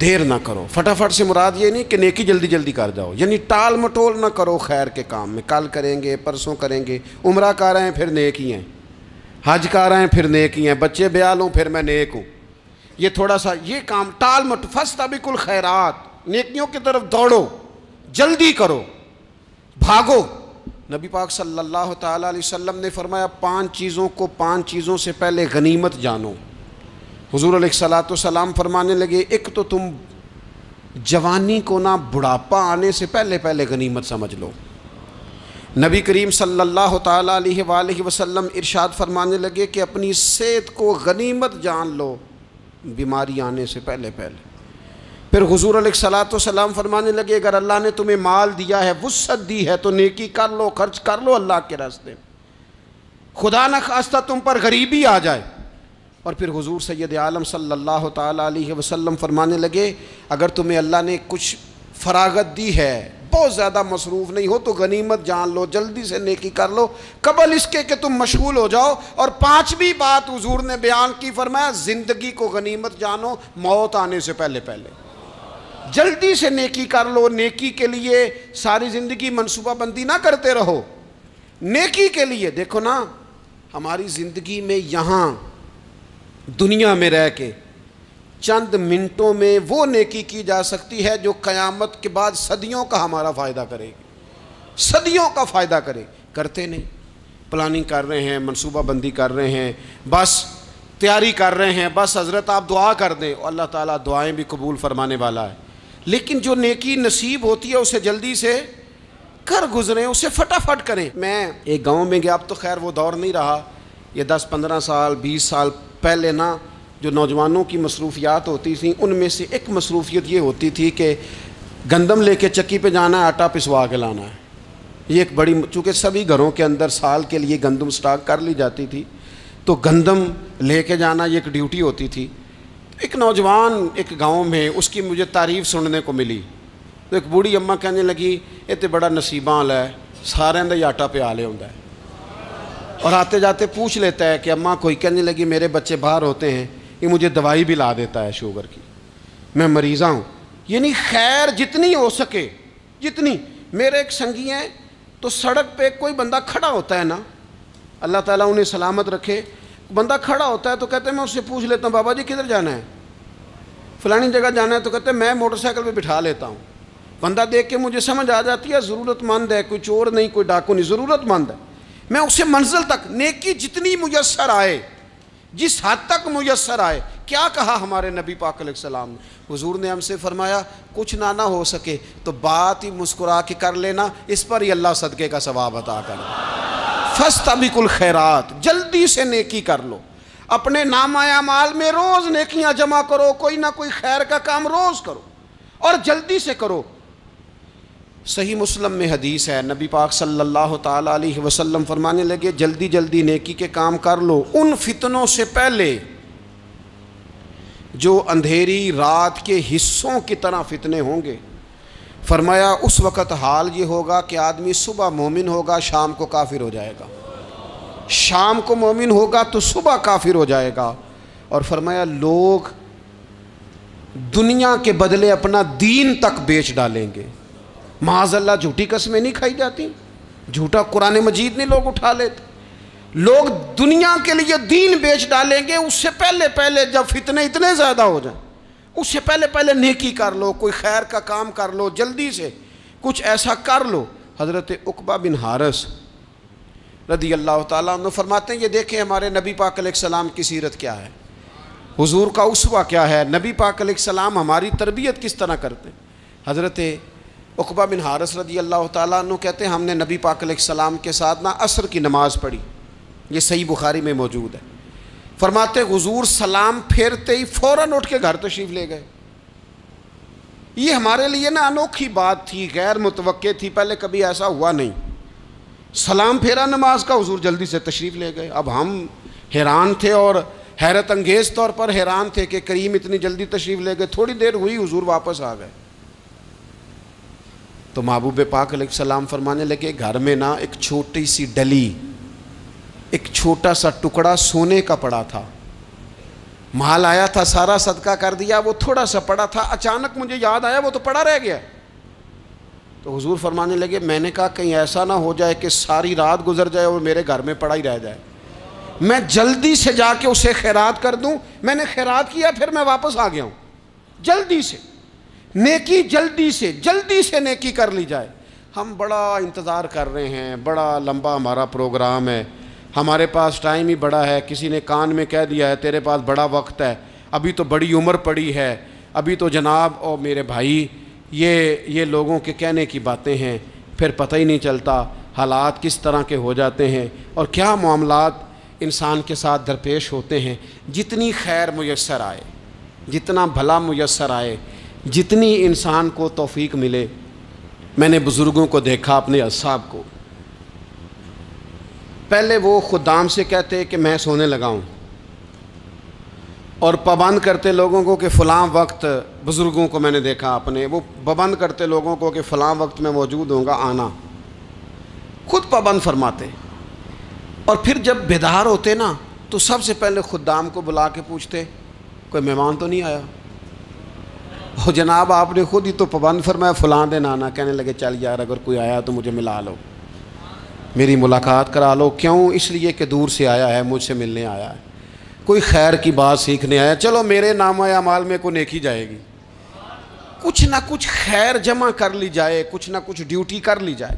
دیر نہ کرو۔ فٹافٹ سے مراد یہ نہیں کہ نیکی جلدی جلدی کر جاؤ، یعنی ٹال مٹول نہ کرو خیر کے کام میں، کل کریں گے پرسوں کریں گے، عمرہ کر رہے ہیں پھر نیکی ہیں، حج کر رہے ہیں پھر نیکی ہیں، بچے بیال ہوں پھر میں نیک ہوں، یہ تھوڑا سا یہ کام ٹال مٹ۔ فاستبقوا الخیرات، نیکیوں کی طرف دوڑو، جلدی کرو، بھاگو۔ نبی پاک صلی اللہ تعالیٰ علیہ وسلم نے فرمایا 5 چیزوں سے پہلے غنیمت جانو۔ حضور علیہ الصلوۃ والسلام فرمانے لگے ایک تو تم جوانی کو نہ بڑھاپا آنے سے پہلے پہلے غنیمت سمجھ لو۔ نبی کریم صلی اللہ تعالیٰ علیہ وآلہ وسلم ارشاد فرمانے لگے کہ اپنی صحت کو غنیمت جان لو بیماری آنے سے پہلے پہلے۔ پھر حضور علیہ الصلوۃ والسلام فرمانے لگے اگر اللہ نے تمہیں مال دیا ہے، وسعت دی ہے، تو نیکی کر لو، خرچ کر لو اللہ کے راستے میں، خدا نہ خواستہ تم پر غریبی آ جائے۔ اور پھر حضور سید عالم صلی اللہ تعالیٰ علیہ وسلم فرمانے لگے اگر تمہیں اللہ نے کچھ فراغت دی ہے، بہت زیادہ مصروف نہیں ہو، تو غنیمت جان لو، جلدی سے نیکی کر لو قبل اس کے کہ تم مشغول ہو جاؤ۔ اور 5ویں بات حضور نے بیان کی، فرمایا زندگی کو غنیمت جانو موت آنے سے پہلے پہلے، جلدی سے نیکی کر لو۔ نیکی کے لیے ساری زندگی منصوبہ بندی نہ کرتے رہو، نیکی کے لیے دیکھو نا، ہماری زندگی میں یہاں دنیا میں رہ کے چند منٹوں میں وہ نیکی کی جا سکتی ہے جو قیامت کے بعد صدیوں کا ہمارا فائدہ کرے گی، صدیوں کا فائدہ کرتے نہیں۔ پلاننگ کر رہے ہیں، منصوبہ بندی کر رہے ہیں، بس تیاری کر رہے ہیں، بس حضرت آپ دعا کر دیں، اللہ تعالیٰ دعائیں بھی قبول فرمانے والا ہے، لیکن جو نیکی نصیب ہوتی ہے اسے جلدی سے کر گزریں، اسے فٹافٹ کریں۔ میں ایک گاؤں میں گیا، اب تو خیر وہ دور نہیں رہا، یہ 10-15 سال 20 سال پہلے نا جو نوجوانوں کی مصروفیات ہوتی تھیں ان میں سے ایک مصروفیت یہ ہوتی تھی کہ گندم لے کے چکی پہ جانا ہے، آٹا پسوا کے لانا ہے۔ یہ ایک بڑی، چونکہ سبھی گھروں کے اندر سال کے لیے گندم سٹاک کر لی جاتی تھی، تو گندم لے کے جانا یہ ایک ڈیوٹی ہوتی تھی۔ ایک نوجوان ایک گاؤں میں، اس کی مجھے تعریف سننے کو ملی، تو ایک بوڑھی اماں کہنے لگی یہ تو بڑا نصیباں والا ہے، سارے دا آٹا پیا لے ہوندا ہے۔ اور آتے جاتے پوچھ لیتا ہے کہ اماں کوئی کہنے لگی میرے بچے باہر ہوتے ہیں، یہ مجھے دوائی بھی لا دیتا ہے شوگر کی، میں مریضہ ہوں. یعنی خیر جتنی ہو سکے جتنی. میرے ایک سنگی ہیں تو سڑک پہ کوئی بندہ کھڑا ہوتا ہے نا، اللہ تعالیٰ انہیں سلامت رکھے، بندہ کھڑا ہوتا ہے تو کہتے ہیں میں اس سے پوچھ لیتا ہوں بابا جی کدھر جانا ہے، فلانی جگہ جانا ہے، تو کہتے ہیں میں موٹر سائیکل پہ بٹھا لیتا ہوں. بندہ دیکھ کے مجھے سمجھ آ جاتی ہے ضرورت مند ہے، کوئی چور نہیں کوئی ڈاکو نہیں، ضرورت مند ہے. میں اسے منزل تک نیکی جتنی میسر آئے، جس حد تک میسر آئے. کیا کہا ہمارے نبی پاک علیہ السلام نے؟ حضور نے ہم سے فرمایا کچھ نہ ہو سکے تو بات ہی مسکرا کے کر لینا، اس پر ہی اللہ صدقے کا ثواب عطا کر دے. فاستبقوا الخیرات، جلدی سے نیکی کر لو. اپنے نامہ اعمال میں روز نیکیاں جمع کرو، کوئی نہ کوئی خیر کا کام روز کرو اور جلدی سے کرو. صحیح مسلم میں حدیث ہے، نبی پاک صلی اللہ تعالیٰ علیہ وسلم فرمانے لگے جلدی جلدی نیکی کے کام کر لو ان فتنوں سے پہلے جو اندھیری رات کے حصوں کی طرح فتنے ہوں گے. فرمایا اس وقت حال یہ ہوگا کہ آدمی صبح مومن ہوگا شام کو کافر ہو جائے گا، شام کو مومن ہوگا تو صبح کافر ہو جائے گا. اور فرمایا لوگ دنیا کے بدلے اپنا دین تک بیچ ڈالیں گے. معاذ اللہ جھوٹی قسمیں نہیں کھائی جاتی، جھوٹا قرآن مجید نہیں لوگ اٹھا لیتے. لوگ دنیا کے لیے دین بیچ ڈالیں گے. اس سے پہلے جب فتنے اتنے زیادہ ہو جائیں اس سے پہلے نیکی کر لو، کوئی خیر کا کام کر لو، جلدی سے کچھ ایسا کر لو. حضرت عقبہ بن حارث رضی اللہ تعالیٰ عنہ فرماتے ہیں یہ دیکھیں ہمارے نبی پاک علیہ السلام کی سیرت کیا ہے، حضور کا اسوہ کیا ہے، نبی پاک علیہ السلام ہماری تربیت کس طرح کرتے ہیں. حضرت عقبہ بن حارث رضی اللہ تعالیٰ عنہ کہتے ہیں ہم نے نبی پاک علیہ السلام کے ساتھ نا عصر کی نماز پڑھی، یہ صحیح بخاری میں موجود ہے. فرماتے حضور سلام پھیرتے ہی فوراً اٹھ کے گھر تشریف لے گئے. یہ ہمارے لیے نا انوکھی بات تھی، غیر متوقع تھی، پہلے کبھی ایسا ہوا نہیں. سلام پھیرا نماز کا، حضور جلدی سے تشریف لے گئے. اب ہم حیران تھے اور حیرت انگیز طور پر حیران تھے کہ کریم اتنی جلدی تشریف لے گئے. تھوڑی دیر ہوئی حضور واپس آ گئے تو محبوب پاک علیہ السلام فرمانے لگے گھر میں نا ایک چھوٹی سی ڈلی، ایک چھوٹا سا ٹکڑا سونے کا پڑا تھا، مال آیا تھا سارا صدقہ کر دیا، وہ تھوڑا سا پڑا تھا، اچانک مجھے یاد آیا وہ تو پڑا رہ گیا. تو حضور فرمانے لگے میں نے کہا کہیں ایسا نہ ہو جائے کہ ساری رات گزر جائے اور میرے گھر میں پڑا ہی رہ جائے، میں جلدی سے جا کے اسے خیرات کر دوں. میں نے خیرات کیا پھر میں واپس آ گیا ہوں. جلدی سے نیکی، جلدی سے نیکی کر لی جائے. ہم بڑا انتظار کر رہے ہیں، بڑا لمبا ہمارا پروگرام ہے، ہمارے پاس ٹائم ہی بڑا ہے. کسی نے کان میں کہہ دیا ہے تیرے پاس بڑا وقت ہے، ابھی تو بڑی عمر پڑی ہے، ابھی تو جناب او میرے بھائی یہ لوگوں کے کہنے کی باتیں ہیں. پھر پتہ ہی نہیں چلتا حالات کس طرح کے ہو جاتے ہیں اور کیا معاملات انسان کے ساتھ درپیش ہوتے ہیں. جتنی خیر میسر آئے، جتنا بھلا میسر آئے، جتنی انسان کو توفیق ملے. میں نے بزرگوں کو دیکھا اپنے اصحاب کو، پہلے وہ خدام سے کہتے کہ میں سونے لگا ہوں اور پابند کرتے لوگوں کو کہ فلاں وقت، بزرگوں کو میں نے دیکھا اپنے، وہ پابند کرتے لوگوں کو کہ فلاں وقت میں موجود ہوں گا آنا، خود پابند فرماتے. اور پھر جب بیدار ہوتے نا تو سب سے پہلے خدام کو بلا کے پوچھتے کوئی مہمان تو نہیں آیا؟ وہ جناب آپ نے خود ہی تو پابند فرمایا فلاں دن آنا. کہنے لگے چل یار اگر کوئی آیا تو مجھے ملا لو، میری ملاقات کرا لو. کیوں؟ اس لیے کہ دور سے آیا ہے، مجھ سے ملنے آیا ہے، کوئی خیر کی بات سیکھنے آیا. چلو میرے نامہ اعمال میں کوئی نیکی جائے گی، کچھ نہ کچھ خیر جمع کر لی جائے، کچھ نہ کچھ ڈیوٹی کر لی جائے،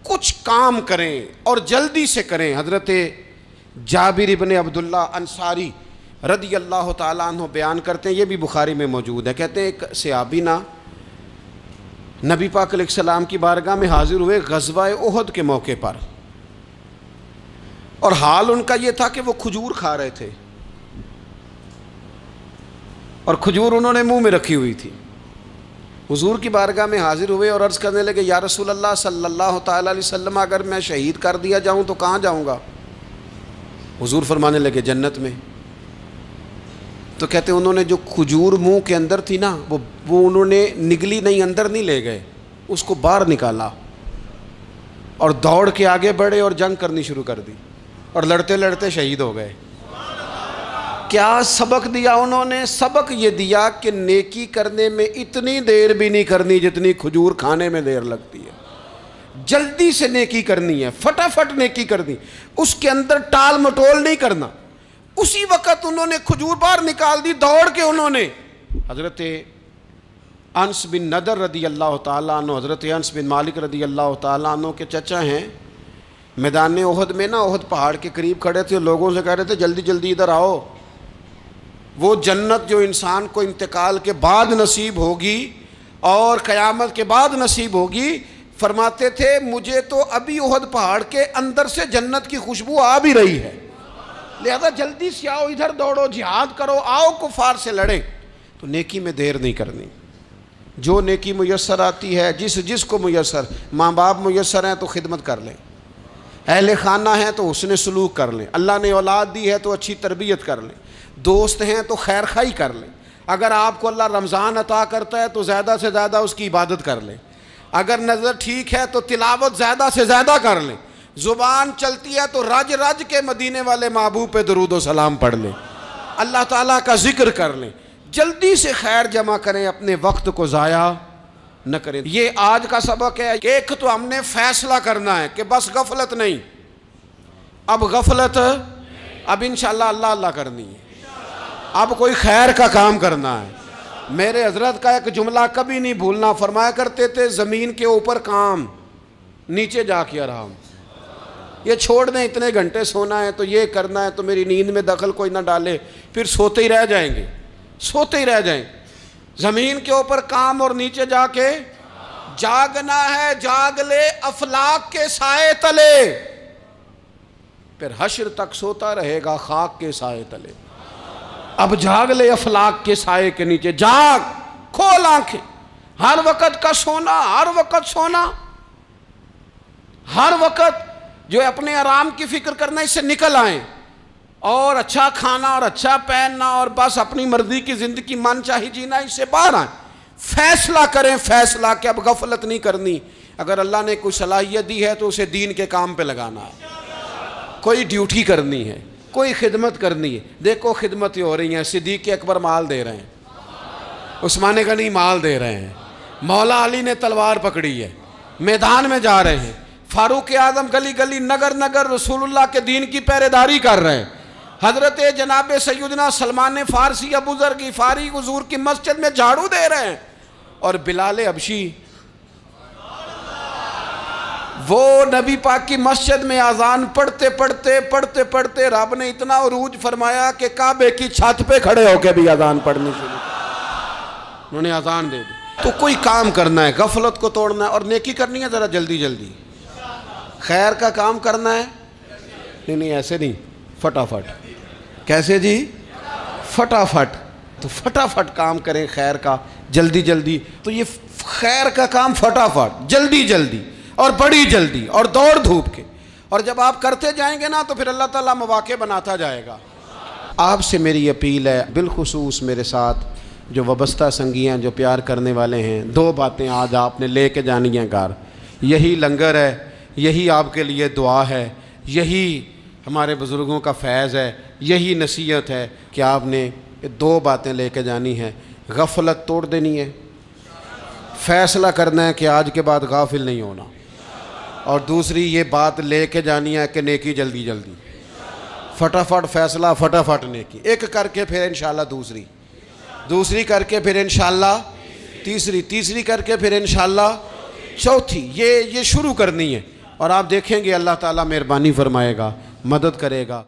کچھ کام کریں اور جلدی سے کریں. حضرت جابر ابن عبداللہ انصاری رضی اللہ تعالیٰ عنہ بیان کرتے ہیں، یہ بھی بخاری میں موجود ہے. کہتے ہیں ایک صحابی نا نبی پاک علیہ السلام کی بارگاہ میں حاضر ہوئے غزوہ احد کے موقع پر، اور حال ان کا یہ تھا کہ وہ کھجور کھا رہے تھے اور کھجور انہوں نے منہ میں رکھی ہوئی تھی. حضور کی بارگاہ میں حاضر ہوئے اور عرض کرنے لگے یا رسول اللہ صلی اللہ تعالیٰ علیہ وسلم اگر میں شہید کر دیا جاؤں تو کہاں جاؤں گا؟ حضور فرمانے لگے جنت میں. تو کہتے ہیں انہوں نے جو کھجور منہ کے اندر تھی نا وہ انہوں نے نگلی نہیں، اندر نہیں لے گئے، اس کو باہر نکالا اور دوڑ کے آگے بڑھے اور جنگ کرنی شروع کر دی. اور لڑتے لڑتے شہید ہو گئے۔ کیا سبق دیا انہوں نے؟ سبق یہ دیا کہ نیکی کرنے میں اتنی دیر بھی نہیں کرنی جتنی کھجور کھانے میں دیر لگتی ہے۔ جلدی سے نیکی کرنی ہے، فٹافٹ نیکی کرنی، اس کے اندر ٹال مٹول نہیں کرنا۔ اسی وقت انہوں نے کھجور باہر نکال دی، دوڑ کے انہوں نے حضرت انس بن نضر رضی اللہ تعالیٰ عنہ، حضرت انس بن مالک رضی اللہ تعالیٰ عنہ کے چچا ہیں، میدان احد میں نا، احد پہاڑ کے قریب کھڑے تھے، لوگوں سے کہہ رہے تھے جلدی جلدی ادھر آؤ، وہ جنت جو انسان کو انتقال کے بعد نصیب ہوگی اور قیامت کے بعد نصیب ہوگی، فرماتے تھے مجھے تو ابھی احد پہاڑ کے اندر سے جنت کی خوشبو آ بھی رہی ہے، لہذا جلدی سے آؤ، ادھر دوڑو، جہاد کرو، آؤ کفار سے لڑیں۔ تو نیکی میں دیر نہیں کرنی، جو نیکی میسر آتی ہے، جس کو میسر، ماں باپ میسر ہیں تو خدمت کر لیں، اہل خانہ ہیں تو حسن سلوک کر لیں، اللہ نے اولاد دی ہے تو اچھی تربیت کر لیں، دوست ہیں تو خیر خواہی کر لیں، اگر آپ کو اللہ رمضان عطا کرتا ہے تو زیادہ سے زیادہ اس کی عبادت کر لیں، اگر نظر ٹھیک ہے تو تلاوت زیادہ سے زیادہ کر لیں، زبان چلتی ہے تو رج رج کے مدینے والے محبوب پہ درود و سلام پڑھ لیں، اللہ تعالیٰ کا ذکر کر لیں، جلدی سے خیر جمع کریں، اپنے وقت کو ضائع نہ کریں۔ یہ آج کا سبق ہے۔ ایک تو ہم نے فیصلہ کرنا ہے کہ بس غفلت نہیں، اب غفلت، اب انشاءاللہ اللہ اللہ کرنی ہے، اب کوئی خیر کا کام کرنا ہے۔ میرے حضرت کا ایک جملہ کبھی نہیں بھولنا، فرمایا کرتے تھے زمین کے اوپر کام، نیچے جا کے آرام۔ یہ چھوڑ دیں، اتنے گھنٹے سونا ہے تو یہ کرنا ہے تو میری نیند میں دخل کوئی نہ ڈالے، پھر سوتے ہی رہ جائیں گے، سوتے ہی رہ جائیں۔ زمین کے اوپر کام اور نیچے جا کے جاگنا ہے، جاگ لے افلاک کے سائے تلے، پھر حشر تک سوتا رہے گا خاک کے سائے تلے۔ اب جاگ لے افلاک کے سائے کے نیچے، جاگ، کھول آنکھیں، ہر وقت کا سونا، ہر وقت سونا، ہر وقت جو اپنے آرام کی فکر کرنا، اس سے نکل آئیں اور اچھا کھانا اور اچھا پہننا اور بس اپنی مرضی کی زندگی من چاہی جینا، اس سے باہر آئیں، فیصلہ کریں، فیصلہ کہ اب غفلت نہیں کرنی۔ اگر اللہ نے کوئی صلاحیت دی ہے تو اسے دین کے کام پہ لگانا ہے، کوئی ڈیوٹی کرنی ہے، کوئی خدمت کرنی ہے۔ دیکھو خدمتیں ہو رہی ہیں، صدیق اکبر مال دے رہے ہیں، عثمان غنی مال دے رہے ہیں، مولا علی نے تلوار پکڑی ہے، میدان میں جا رہے ہیں، فاروق اعظم گلی گلی نگر نگر رسول اللہ کے دین کی پہرے داری کر رہے ہیں، حضرت جناب سیدنا سلمان فارسی ابو ذر غفاری حضور کی مسجد میں جھاڑو دے رہے ہیں، اور بلال حبشی وہ نبی پاک کی مسجد میں اذان پڑھتے پڑھتے رب نے اتنا عروج فرمایا کہ کعبے کی چھت پہ کھڑے ہو کے بھی اذان پڑھنی شروع، انہوں نے اذان دے دی۔ تو کوئی کام کرنا ہے، غفلت کو توڑنا ہے اور نیکی کرنی ہے، ذرا جلدی جلدی خیر کا کام کرنا ہے، نہیں ایسے نہیں، فٹافٹ۔ کیسے جی؟ فٹافٹ۔ تو فٹافٹ کام کریں خیر کا، جلدی جلدی۔ تو یہ خیر کا کام فٹافٹ، جلدی جلدی اور بڑی جلدی اور دوڑ دھوپ کے، اور جب آپ کرتے جائیں گے نا تو پھر اللہ تعالیٰ مواقع بناتا جائے گا۔ آپ سے میری اپیل ہے، بالخصوص میرے ساتھ جو وابستہ سنگی ہیں، جو پیار کرنے والے ہیں، دو باتیں آج آپ نے لے کے جانی ہیں گھر۔ یہی لنگر ہے، یہی آپ کے لیے دعا ہے، یہی ہمارے بزرگوں کا فیض ہے، یہی نصیحت ہے کہ آپ نے دو باتیں لے کے جانی ہیں۔ غفلت توڑ دینی ہے، فیصلہ کرنا ہے کہ آج کے بعد غافل نہیں ہونا، اور دوسری یہ بات لے کے جانی ہے کہ نیکی جلدی جلدی، فٹافٹ فیصلہ، فٹافٹ نیکی، ایک کر کے پھر انشاءاللہ دوسری کر کے پھر انشاءاللہ تیسری کر کے پھر انشاءاللہ چوتھی، یہ شروع کرنی ہے، اور آپ دیکھیں گے اللہ تعالیٰ مہربانی فرمائے گا، مدد کرے گا۔